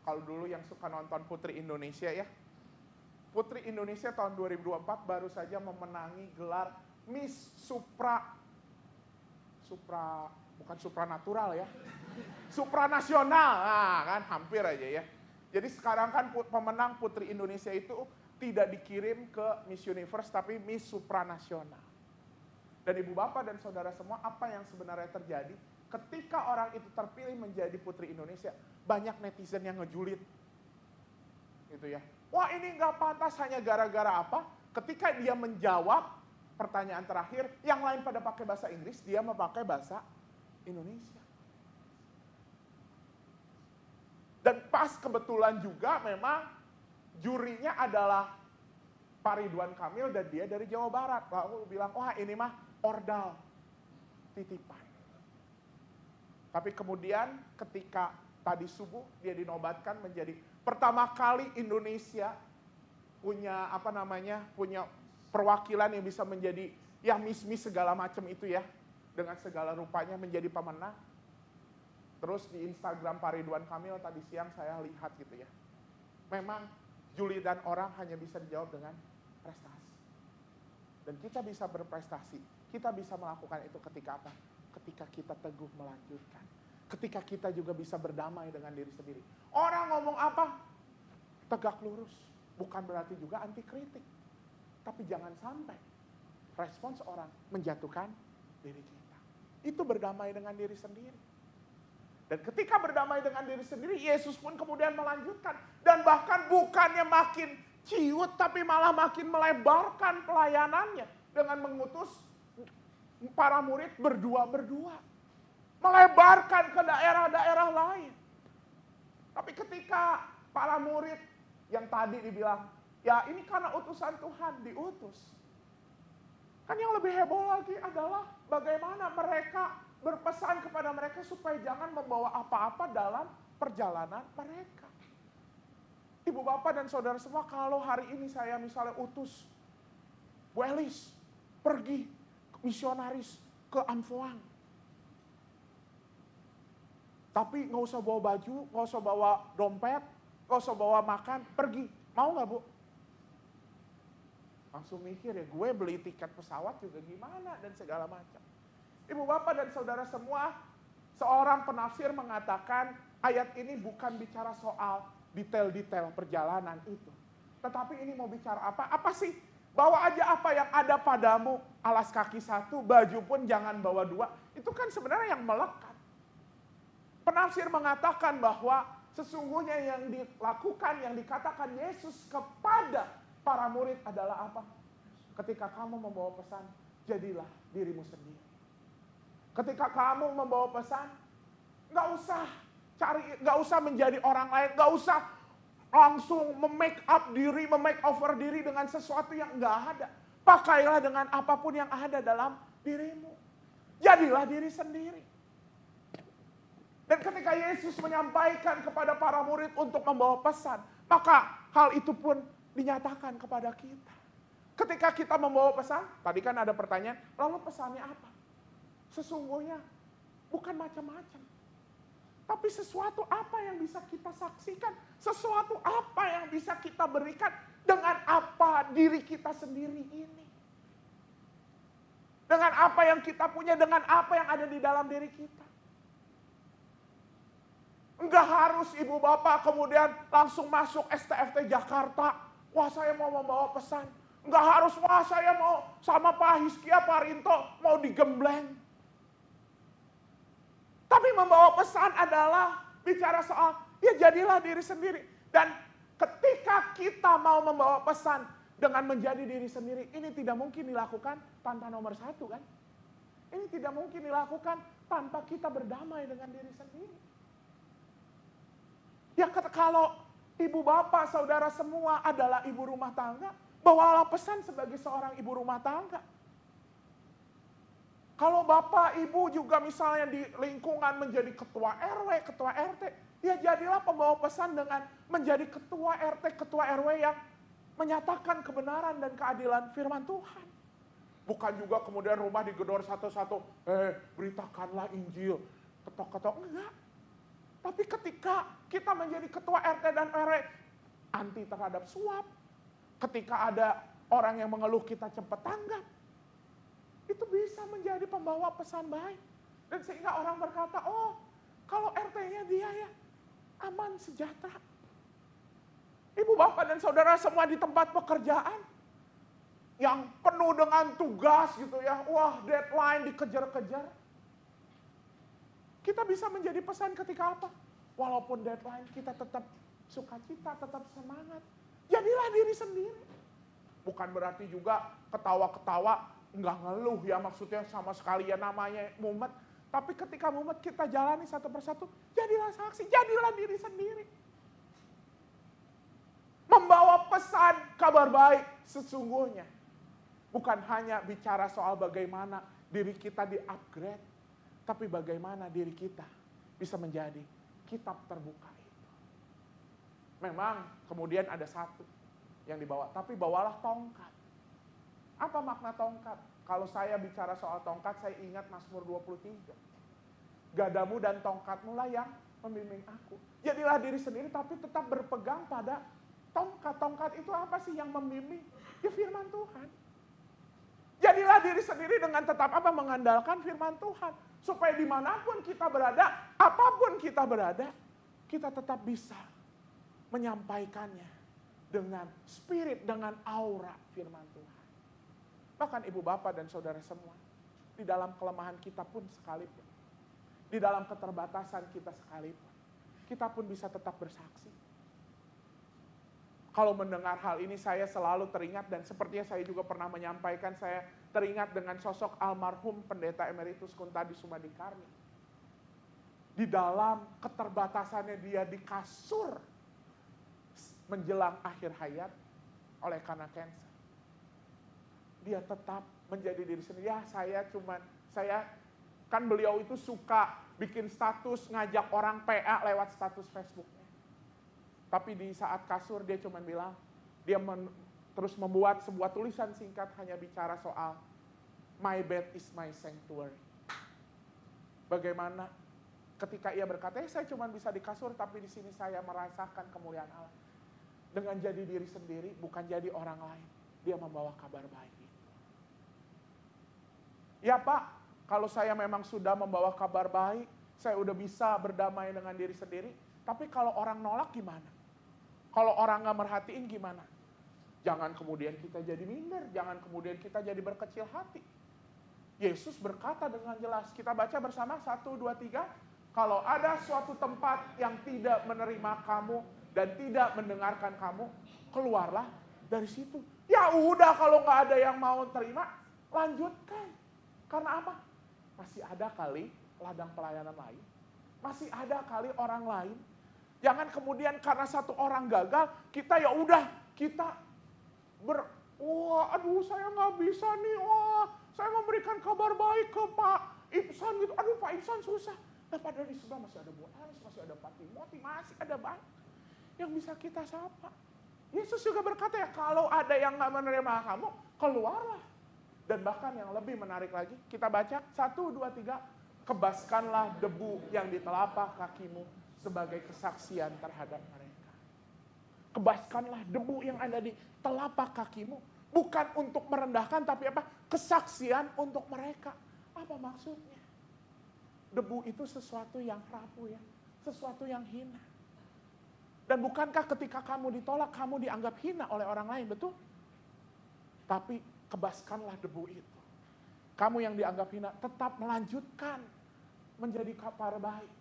kalau dulu yang suka nonton Putri Indonesia ya, Putri Indonesia tahun 2024 baru saja memenangi gelar Miss bukan supranatural ya, supranasional, kan hampir aja ya. Jadi sekarang kan pemenang Putri Indonesia itu tidak dikirim ke Miss Universe tapi Miss Supranasional. Dan ibu bapak dan saudara semua, apa yang sebenarnya terjadi ketika orang itu terpilih menjadi Putri Indonesia, banyak netizen yang ngejulit. Gitu ya. Wah ini gak pantas hanya gara-gara apa? Ketika dia menjawab pertanyaan terakhir, yang lain pada pakai bahasa Inggris, dia memakai bahasa Indonesia. Dan pas kebetulan juga memang jurinya adalah Pak Ridwan Kamil dan dia dari Jawa Barat. Lalu bilang, wah ini mah ordal, titipan. Tapi kemudian ketika tadi subuh dia dinobatkan menjadi pertama kali Indonesia punya punya perwakilan yang bisa menjadi yang miss segala macam itu ya, dengan segala rupanya menjadi pemenang. Terus di Instagram Pak Ridwan Kamil tadi siang saya lihat gitu ya. Memang julitan orang hanya bisa dijawab dengan prestasi. Dan kita bisa berprestasi, kita bisa melakukan itu ketika apa? Ketika kita teguh melanjutkan. Ketika kita juga bisa berdamai dengan diri sendiri. Orang ngomong apa? Tegak lurus. Bukan berarti juga anti kritik. Tapi jangan sampai respons orang menjatuhkan diri kita. Itu berdamai dengan diri sendiri. Dan ketika berdamai dengan diri sendiri, Yesus pun kemudian melanjutkan. Dan bahkan bukannya makin ciut, tapi malah makin melebarkan pelayanannya. Dengan mengutus para murid berdua-berdua. Melebarkan ke daerah-daerah lain. Tapi ketika para murid yang tadi dibilang, ya ini karena utusan Tuhan diutus. Kan yang lebih heboh lagi adalah bagaimana mereka berpesan kepada mereka supaya jangan membawa apa-apa dalam perjalanan mereka. Ibu bapak dan saudara semua, kalau hari ini saya misalnya utus Bu Elis pergi misionaris ke Amfoang. Tapi nggak usah bawa baju, nggak usah bawa dompet, nggak usah bawa makan, pergi. Mau nggak Bu? Langsung mikir ya, gue beli tiket pesawat juga gimana dan segala macam. Ibu bapak dan saudara semua, seorang penafsir mengatakan ayat ini bukan bicara soal detail-detail perjalanan itu. Tetapi ini mau bicara apa? Apa sih? Bawa aja apa yang ada padamu, alas kaki 1, baju pun jangan bawa 2. Itu kan sebenarnya yang melekat. Penafsir mengatakan bahwa sesungguhnya yang dilakukan, yang dikatakan Yesus kepada para murid adalah apa? Ketika kamu membawa pesan, jadilah dirimu sendiri. Ketika kamu membawa pesan, nggak usah menjadi orang lain, nggak usah langsung memake up diri, memake over diri dengan sesuatu yang nggak ada. Pakailah dengan apapun yang ada dalam dirimu. Jadilah diri sendiri. Dan ketika Yesus menyampaikan kepada para murid untuk membawa pesan, maka hal itu pun dinyatakan kepada kita. Ketika kita membawa pesan, tadi kan ada pertanyaan, lalu pesannya apa? Sesungguhnya bukan macam-macam. Tapi sesuatu apa yang bisa kita saksikan, sesuatu apa yang bisa kita berikan dengan apa diri kita sendiri ini. Dengan apa yang kita punya, dengan apa yang ada di dalam diri kita. Enggak harus ibu bapak kemudian langsung masuk STFT Jakarta. Wah saya mau membawa pesan. Enggak harus wah saya mau sama Pak Hiskia, Pak Rinto mau digembleng. Tapi membawa pesan adalah bicara soal ya jadilah diri sendiri. Dan ketika kita mau membawa pesan dengan menjadi diri sendiri, ini tidak mungkin dilakukan tanpa nomor 1 kan. Ini tidak mungkin dilakukan tanpa kita berdamai dengan diri sendiri. Ya kalau ibu bapak, saudara semua adalah ibu rumah tangga, bawalah pesan sebagai seorang ibu rumah tangga. Kalau bapak, ibu juga misalnya di lingkungan menjadi ketua RW, ketua RT, ya jadilah pembawa pesan dengan menjadi ketua RT, ketua RW yang menyatakan kebenaran dan keadilan firman Tuhan. Bukan juga kemudian rumah digedor satu-satu, beritakanlah Injil, ketok-ketok, enggak. Tapi ketika kita menjadi ketua RT dan RW, anti terhadap suap, ketika ada orang yang mengeluh kita cepat tanggap, itu bisa menjadi pembawa pesan baik. Dan sehingga orang berkata, oh kalau RT-nya dia ya aman, sejahtera. Ibu bapak dan saudara semua di tempat pekerjaan, yang penuh dengan tugas gitu ya, wah deadline dikejar-kejar. Kita bisa menjadi pesan ketika apa? Walaupun deadline kita tetap sukacita, tetap semangat. Jadilah diri sendiri. Bukan berarti juga ketawa-ketawa, nggak ngeluh ya maksudnya sama sekali ya namanya mumet. Tapi ketika mumet kita jalani satu persatu, jadilah saksi, jadilah diri sendiri. Membawa pesan kabar baik sesungguhnya. Bukan hanya bicara soal bagaimana diri kita di-upgrade, tapi bagaimana diri kita bisa menjadi kitab terbuka itu. Memang kemudian ada satu yang dibawa, tapi bawalah tongkat. Apa makna tongkat? Kalau saya bicara soal tongkat, saya ingat Mazmur 23. Gadamu dan tongkatmu lah yang membimbing aku. Jadilah diri sendiri tapi tetap berpegang pada tongkat. Tongkat itu apa sih yang membimbing? Ya firman Tuhan. Jadilah diri sendiri dengan tetap apa? Mengandalkan firman Tuhan. Supaya dimanapun kita berada, apapun kita berada, kita tetap bisa menyampaikannya dengan spirit, dengan aura firman Tuhan. Bahkan ibu bapak dan saudara semua, di dalam kelemahan kita pun sekalipun, di dalam keterbatasan kita sekalipun, kita pun bisa tetap bersaksi. Kalau mendengar hal ini saya selalu teringat dan sepertinya saya juga pernah menyampaikan, saya teringat dengan sosok almarhum Pendeta Emeritus Kuntadi Sumadikarni. Di dalam keterbatasannya dia di kasur menjelang akhir hayat oleh karena cancer. Dia tetap menjadi diri sendiri. Ya saya kan beliau itu suka bikin status ngajak orang PA lewat status Facebooknya. Tapi di saat kasur dia cuma bilang, dia terus membuat sebuah tulisan singkat hanya bicara soal my bed is my sanctuary. Bagaimana ketika ia berkata, saya cuma bisa di kasur tapi di sini saya merasakan kemuliaan Allah. Dengan jadi diri sendiri, bukan jadi orang lain. Dia membawa kabar baik itu. Ya Pak, kalau saya memang sudah membawa kabar baik, saya udah bisa berdamai dengan diri sendiri, tapi kalau orang nolak gimana? Kalau orang nggak merhatiin gimana? Jangan kemudian kita jadi minder, jangan kemudian kita jadi berkecil hati. Yesus berkata dengan jelas, kita baca bersama 1, 2, 3. Kalau ada suatu tempat yang tidak menerima kamu dan tidak mendengarkan kamu, keluarlah dari situ. Ya udah, kalau nggak ada yang mau terima, lanjutkan. Karena apa? Masih ada kali ladang pelayanan lain. Masih ada kali orang lain. Jangan kemudian karena satu orang gagal, kita ya udah, kita aduh saya nggak bisa nih, saya memberikan kabar baik ke Pak Ibsan gitu. Aduh Pak Ibsan susah. Nah padahal di sebelah masih ada Bu Anis, masih ada Pak Timothy, masih ada banyak yang bisa kita sapa. Yesus juga berkata ya, kalau ada yang nggak menerima kamu, keluarlah. Dan bahkan yang lebih menarik lagi, kita baca 1, 2, 3. Kebaskanlah debu yang di telapak kakimu sebagai kesaksian terhadap mereka. Kebaskanlah debu yang ada di telapak kakimu. Bukan untuk merendahkan, tapi apa? Kesaksian untuk mereka. Apa maksudnya? Debu itu sesuatu yang rapuh ya. Sesuatu yang hina. Dan bukankah ketika kamu ditolak, kamu dianggap hina oleh orang lain, betul? Tapi kebaskanlah debu itu. Kamu yang dianggap hina tetap melanjutkan menjadi kabar baik.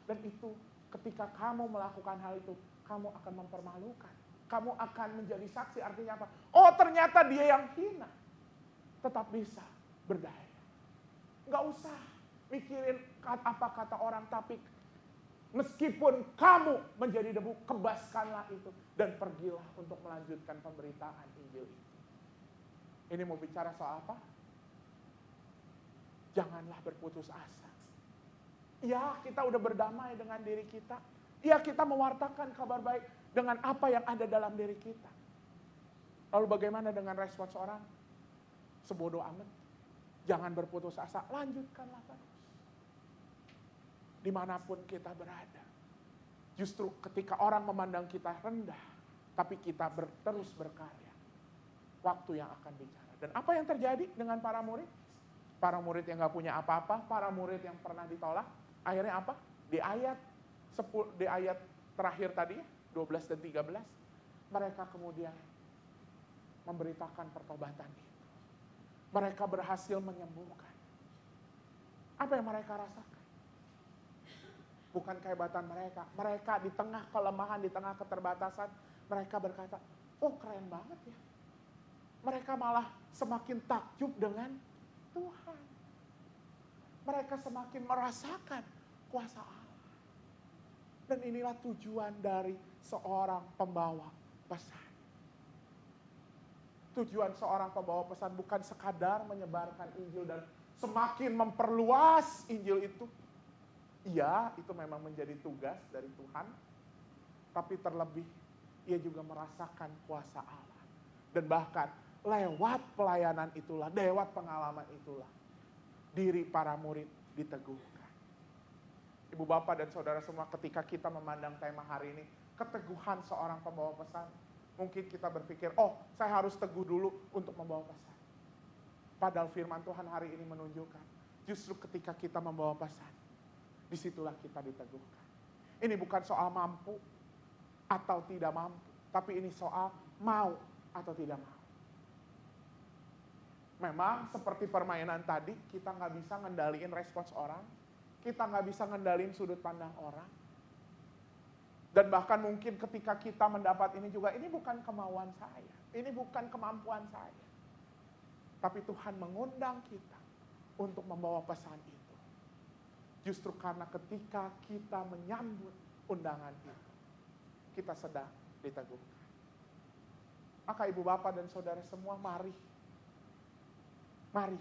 Dan itu ketika kamu melakukan hal itu, kamu akan mempermalukan. Kamu akan menjadi saksi, artinya apa? Oh ternyata dia yang hina. Tetap bisa berdaya. Nggak usah mikirin apa kata orang, tapi meskipun kamu menjadi debu, kebaskanlah itu. Dan pergilah untuk melanjutkan pemberitaan Injil itu. Ini mau bicara soal apa? Janganlah berputus asa. Ya, kita udah berdamai dengan diri kita. Ya, kita mewartakan kabar baik dengan apa yang ada dalam diri kita. Lalu bagaimana dengan respons orang? Sebodoh amat. Jangan berputus asa, lanjutkanlah terus. Dimanapun kita berada. Justru ketika orang memandang kita rendah, tapi kita terus berkarya. Waktu yang akan bicara. Dan apa yang terjadi dengan para murid? Para murid yang gak punya apa-apa, para murid yang pernah ditolak, akhirnya apa? Di ayat terakhir tadi, 12 dan 13, mereka kemudian memberitakan pertobatan itu. Mereka berhasil menyembuhkan. Apa yang mereka rasakan? Bukan kehebatan mereka. Mereka di tengah kelemahan, di tengah keterbatasan, mereka berkata, oh keren banget ya. Mereka malah semakin takjub dengan Tuhan. Mereka semakin merasakan kuasa Allah. Dan inilah tujuan dari seorang pembawa pesan. Tujuan seorang pembawa pesan bukan sekadar menyebarkan Injil dan semakin memperluas Injil itu. Iya, itu memang menjadi tugas dari Tuhan. Tapi terlebih, ia juga merasakan kuasa Allah. Dan bahkan lewat pelayanan itulah, lewat pengalaman itulah, diri para murid diteguhkan. Ibu bapak dan saudara semua, ketika kita memandang tema hari ini, keteguhan seorang pembawa pesan, mungkin kita berpikir, oh saya harus teguh dulu untuk membawa pesan. Padahal firman Tuhan hari ini menunjukkan, justru ketika kita membawa pesan, disitulah kita diteguhkan. Ini bukan soal mampu atau tidak mampu, tapi ini soal mau atau tidak mau. Memang seperti permainan tadi, kita nggak bisa ngendaliin respons orang, kita nggak bisa ngendaliin sudut pandang orang. Dan bahkan mungkin ketika kita mendapat ini juga, ini bukan kemauan saya, ini bukan kemampuan saya. Tapi Tuhan mengundang kita untuk membawa pesan itu. Justru karena ketika kita menyambut undangan itu, kita sedang diteguhkan. Maka ibu bapak dan saudara semua, mari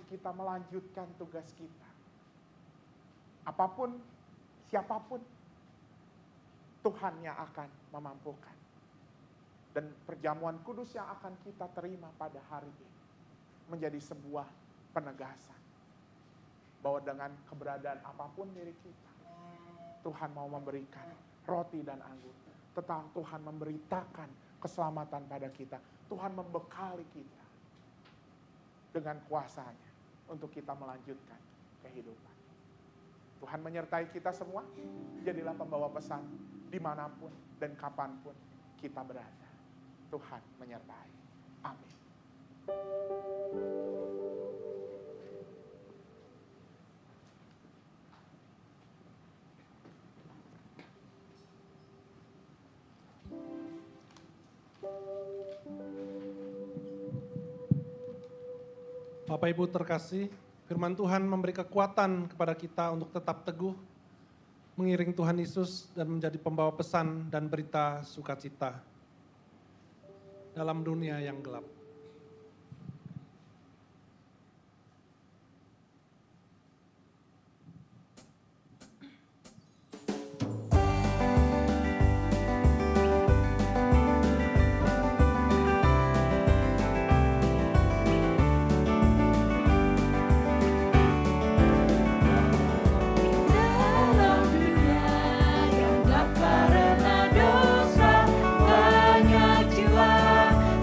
kita melanjutkan tugas kita. Apapun, siapapun, Tuhan yang akan memampukan. Dan perjamuan kudus yang akan kita terima pada hari ini menjadi sebuah penegasan. Bahwa dengan keberadaan apapun diri kita, Tuhan mau memberikan roti dan anggur. Tetapi Tuhan memberitakan keselamatan pada kita. Tuhan membekali kita dengan kuasanya untuk kita melanjutkan kehidupan. Tuhan menyertai kita semua, jadilah pembawa pesan dimanapun dan kapanpun kita berada. Tuhan menyertai. Amin. Bapak Ibu terkasih, firman Tuhan memberi kekuatan kepada kita untuk tetap teguh, mengiring Tuhan Yesus dan menjadi pembawa pesan dan berita sukacita dalam dunia yang gelap. Dalam dunia yang gelap karena dosa, banyak jiwa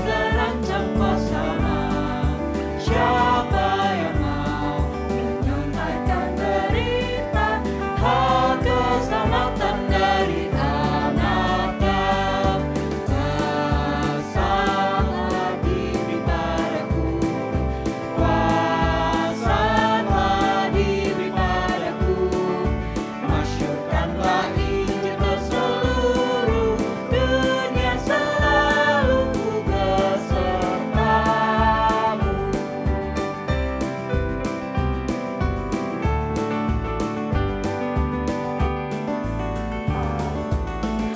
terancam kosong. Siapa yang mau menyampaikan berita hal keselamatan dari anaknya? Kuasalah diri padaku, kuasalah diri padaku. Masyurkanlah Injil ke seluruh dunia, selalu ku besertamu.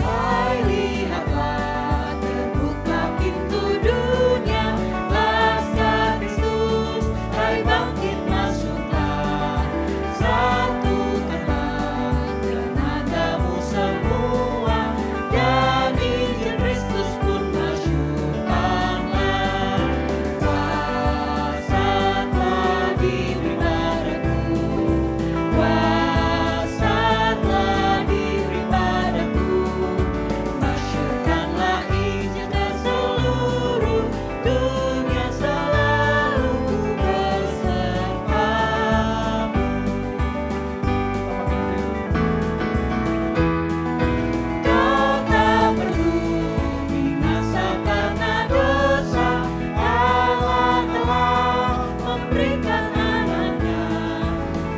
Hai, lihatlah terbuka pintu dunia, laskar Kristus, hai bangkit masuklah. Satukanlah tenagamu semua, dan Injil Kristus pun masyurkanlah. Kuasalah diri padaku, kuasalah diri padaku. Masyurkanlah Injil ke seluruh dunia, selalu ku besertamu. Kau tak perlu binasa karena dosa, Allah telah memberikan anaknya.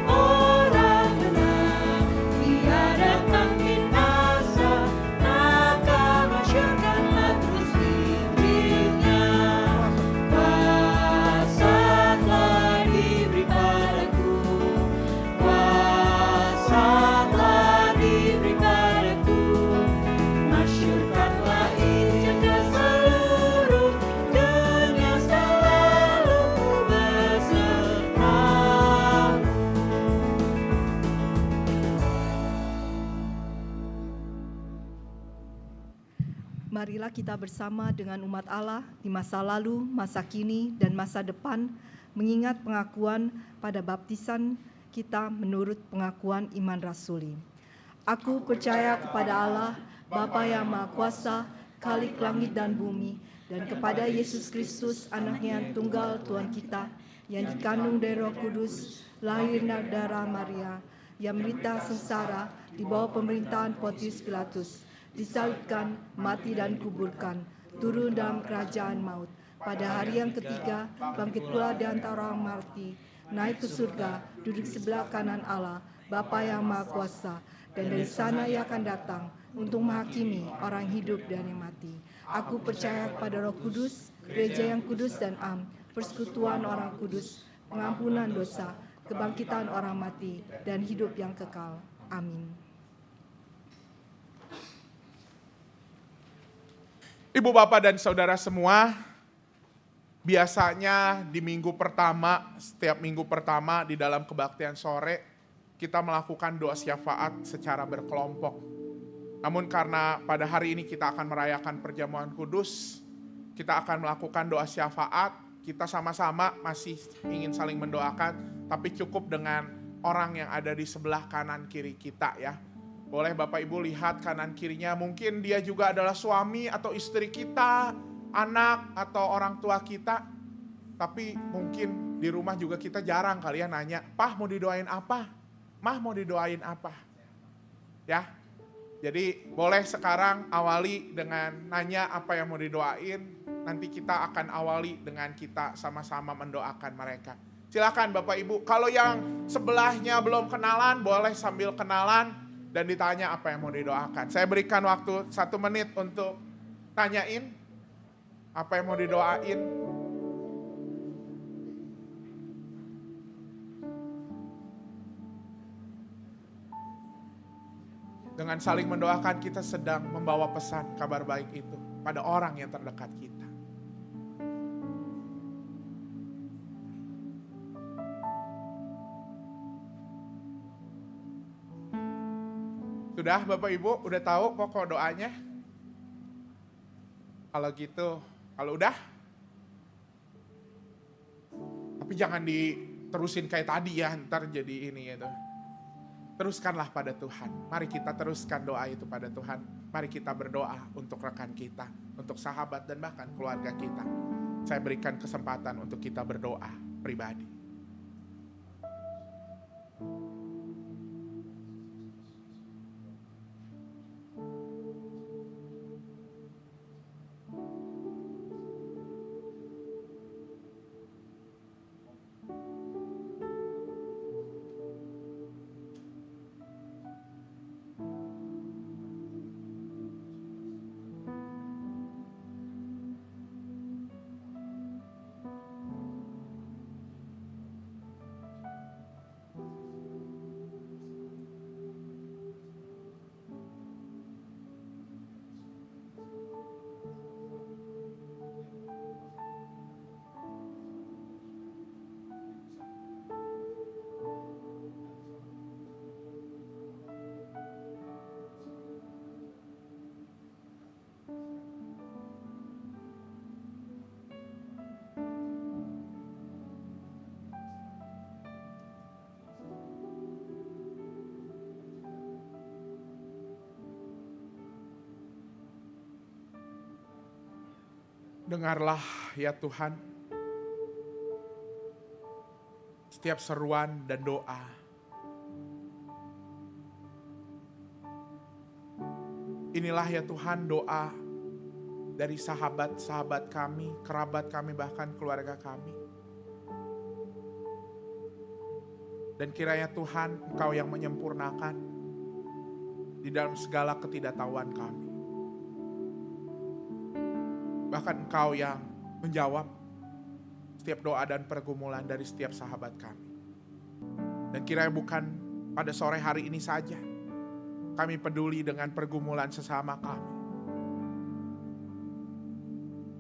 Orang benar Dia datang binasa, maka masyurkanlah terus Injilnya. Kuasalah diri padaku, kuasalah diri padaku. Masyurkanlah Injil ke seluruh dunia, selalu ku besertamu. Marilah kita bersama dengan umat Allah di masa lalu, masa kini, dan masa depan mengingat pengakuan pada baptisan kita menurut pengakuan iman rasuli. Aku percaya kepada Allah, Bapa yang Maha Kuasa, Khalik langit dan bumi, dan kepada Yesus Kristus, Anaknya yang tunggal Tuhan kita, yang dikandung dari Roh Kudus, lahir dari darah Maria, yang menderita sengsara di bawah pemerintahan Pontius Pilatus, disalibkan, mati dan kuburkan, turun dalam kerajaan maut. Pada hari yang ketiga, bangkit pula di antara orang mati, naik ke surga, duduk sebelah kanan Allah, Bapa yang Maha Kuasa, dan dari sana Ia akan datang untuk menghakimi orang hidup dan yang mati. Aku percaya kepada Roh Kudus, gereja yang kudus dan am, persekutuan orang kudus, pengampunan dosa, kebangkitan orang mati, dan hidup yang kekal. Amin. Ibu, Bapak, dan Saudara semua, biasanya di minggu pertama, setiap minggu pertama di dalam kebaktian sore, kita melakukan doa syafaat secara berkelompok. Namun karena pada hari ini kita akan merayakan perjamuan kudus, kita akan melakukan doa syafaat, kita sama-sama masih ingin saling mendoakan, tapi cukup dengan orang yang ada di sebelah kanan kiri kita ya. Boleh Bapak Ibu lihat kanan kirinya, mungkin dia juga adalah suami atau istri kita, anak atau orang tua kita. Tapi mungkin di rumah juga kita jarang kali ya nanya, "Pah mau didoain apa? Mah mau didoain apa?" Ya. Jadi boleh sekarang awali dengan nanya apa yang mau didoain. Nanti kita akan awali dengan kita sama-sama mendoakan mereka. Silakan Bapak Ibu, kalau yang sebelahnya belum kenalan, boleh sambil kenalan dan ditanya apa yang mau didoakan. Saya berikan waktu 1 menit untuk tanyain apa yang mau didoain. Dengan saling mendoakan kita sedang membawa pesan kabar baik itu pada orang yang terdekat kita. Sudah Bapak Ibu, udah tahu pokok doanya? Kalau gitu, kalau udah, tapi jangan diterusin kayak tadi ya, ntar jadi ini gitu. Teruskanlah pada Tuhan. Mari kita teruskan doa itu pada Tuhan. Mari kita berdoa untuk rekan kita, untuk sahabat dan bahkan keluarga kita. Saya berikan kesempatan untuk kita berdoa pribadi. Dengarlah ya Tuhan, setiap seruan dan doa. Inilah ya Tuhan doa dari sahabat-sahabat kami, kerabat kami, bahkan keluarga kami. Dan kiranya Tuhan Engkau yang menyempurnakan di dalam segala ketidaktahuan kami. Bahkan Engkau yang menjawab setiap doa dan pergumulan dari setiap sahabat kami. Dan kiranya bukan pada sore hari ini saja kami peduli dengan pergumulan sesama kami.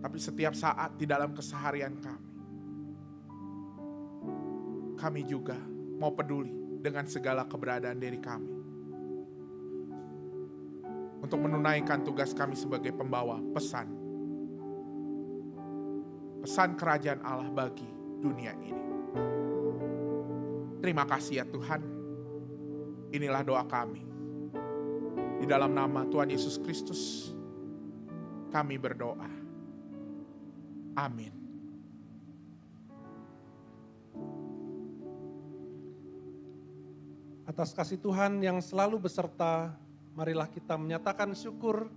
Tapi setiap saat di dalam keseharian kami. Kami juga mau peduli dengan segala keberadaan diri kami. Untuk menunaikan tugas kami sebagai pembawa pesan kerajaan Allah bagi dunia ini. Terima kasih ya Tuhan. Inilah doa kami. Di dalam nama Tuhan Yesus Kristus kami berdoa. Amin. Atas kasih Tuhan yang selalu beserta, marilah kita menyatakan syukur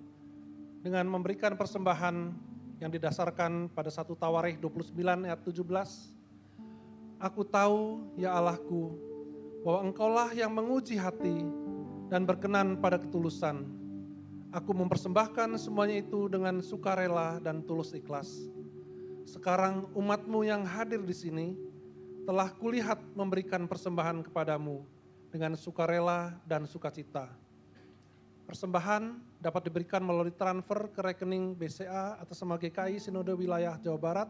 dengan memberikan persembahan yang didasarkan pada 1 Tawarikh 29 ayat 17. Aku tahu ya Allahku bahwa Engkaulah yang menguji hati dan berkenan pada ketulusan. Aku mempersembahkan semuanya itu dengan sukarela dan tulus ikhlas. Sekarang umat-Mu yang hadir di sini telah kulihat memberikan persembahan kepadamu dengan sukarela dan sukacita. Persembahan dapat diberikan melalui transfer ke rekening BCA atas nama GKI Sinode Wilayah Jawa Barat.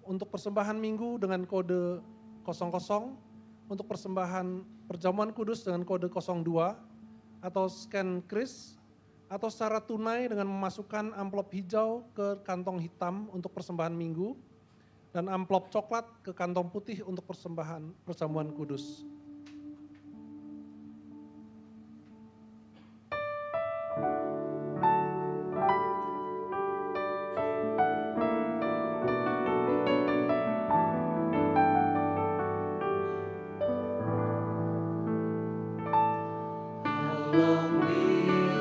Untuk persembahan minggu dengan kode 00, untuk persembahan perjamuan kudus dengan kode 02, atau scan kris, atau secara tunai dengan memasukkan amplop hijau ke kantong hitam untuk persembahan minggu, dan amplop coklat ke kantong putih untuk persembahan perjamuan kudus. Long we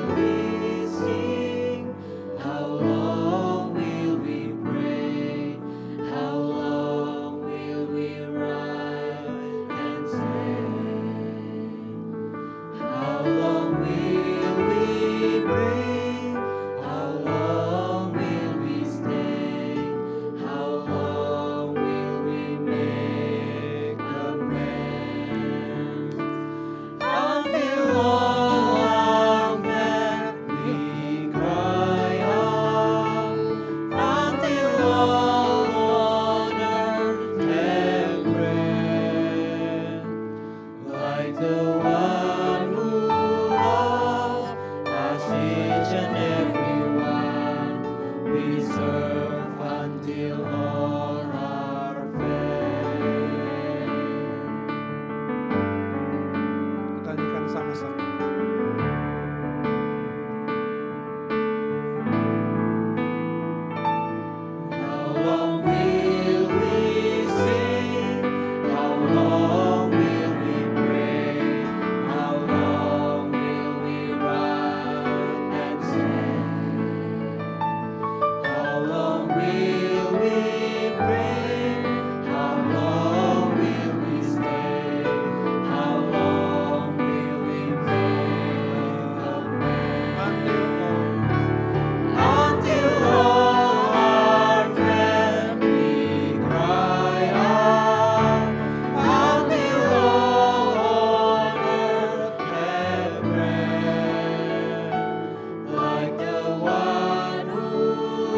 the one who loves us each and every one. We serve until all are fed. Kita nyanyikan sama-sama. How long will we sing? How long will we pray? How long will we run and stand? How long will we pray? How long will we stay? How long will we make amends? Until all are fed, we cry out. Until all on earth have bread, like the one who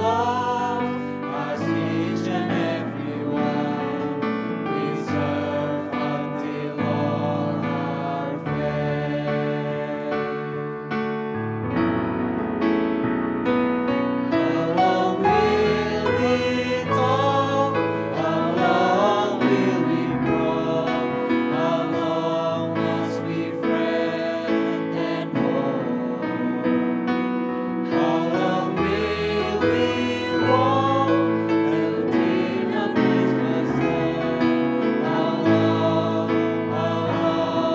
loves us each and every one. We serve until all are fed. How long will we talk? How long will we grow? How long must we fret and hope? How long will we walk until Jesus said? How long? How long?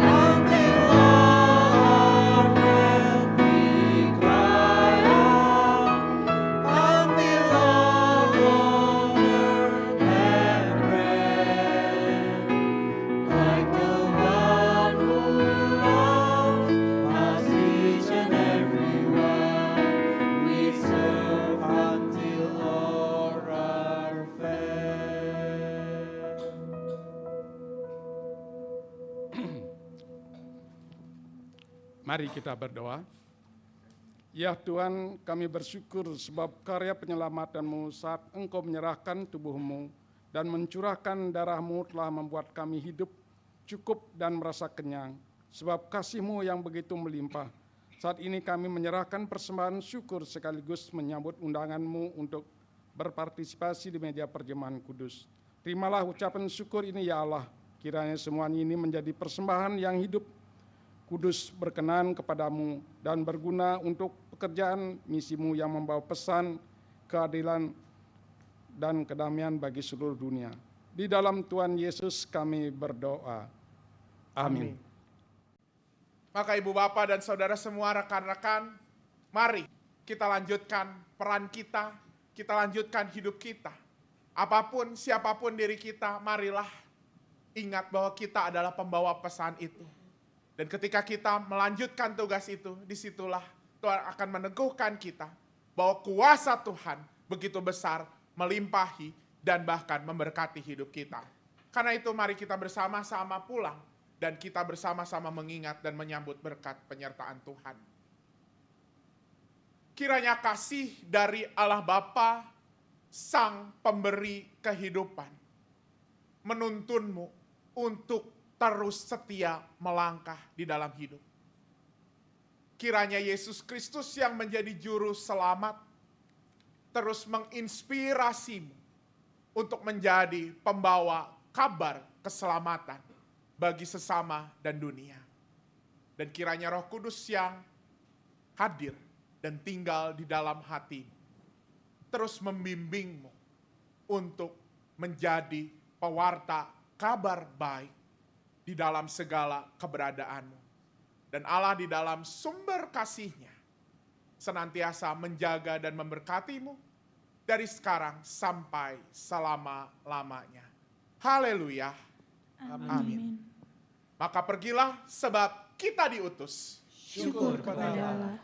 Until all are fed, we cry out. Until all on earth have bread, like the one who loves us each and every one. We serve until all are fed. Mari kita berdoa. Ya Tuhan, kami bersyukur sebab karya penyelamatanmu saat Engkau menyerahkan tubuhmu dan mencurahkan darahmu telah membuat kami hidup, cukup dan merasa kenyang. Sebab kasih-Mu yang begitu melimpah. Saat ini kami menyerahkan persembahan syukur sekaligus menyambut undangan-Mu untuk berpartisipasi di meja perjamuan kudus. Terimalah ucapan syukur ini ya Allah. Kiranya semuanya ini menjadi persembahan yang hidup, kudus, berkenan kepadamu, dan berguna untuk pekerjaan misimu yang membawa pesan, keadilan, dan kedamaian bagi seluruh dunia. Di dalam Tuhan Yesus kami berdoa. Amin. Maka ibu bapak dan saudara semua rekan-rekan, mari kita lanjutkan peran kita lanjutkan hidup kita. Apapun, siapapun diri kita, marilah ingat bahwa kita adalah pembawa pesan itu. Dan ketika kita melanjutkan tugas itu, disitulah Tuhan akan meneguhkan kita bahwa kuasa Tuhan begitu besar, melimpahi, dan bahkan memberkati hidup kita. Karena itu mari kita bersama-sama pulang, dan kita bersama-sama mengingat dan menyambut berkat penyertaan Tuhan. Kiranya kasih dari Allah Bapa, Sang Pemberi kehidupan, menuntunmu untuk terus setia melangkah di dalam hidup. Kiranya Yesus Kristus yang menjadi juru selamat terus menginspirasimu untuk menjadi pembawa kabar keselamatan bagi sesama dan dunia. Dan kiranya Roh Kudus yang hadir dan tinggal di dalam hatimu terus membimbingmu untuk menjadi pewarta kabar baik di dalam segala keberadaanmu. Dan Allah di dalam sumber kasih-Nya senantiasa menjaga dan memberkatimu dari sekarang sampai selama-lamanya. Haleluya. Amin. Maka pergilah sebab kita diutus. Syukur kepada Allah.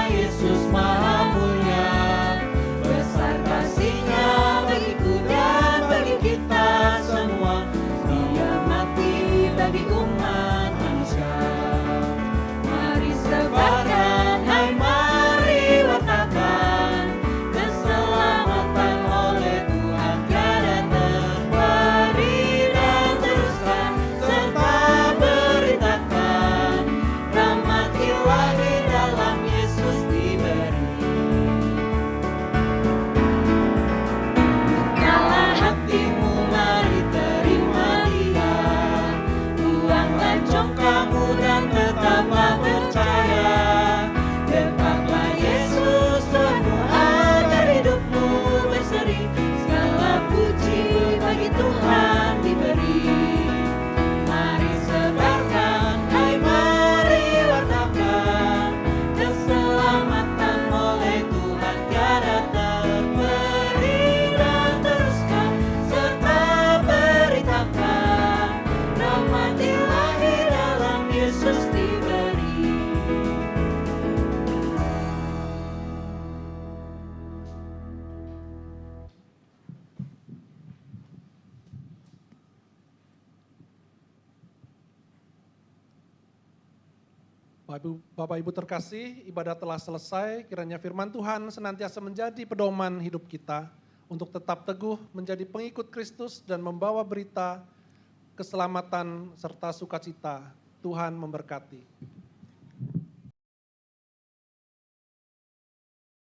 Yesus Maha Mulia, besar kasih Bapak Ibu terkasih, ibadah telah selesai. Kiranya firman Tuhan senantiasa menjadi pedoman hidup kita untuk tetap teguh menjadi pengikut Kristus dan membawa berita keselamatan serta sukacita. Tuhan memberkati.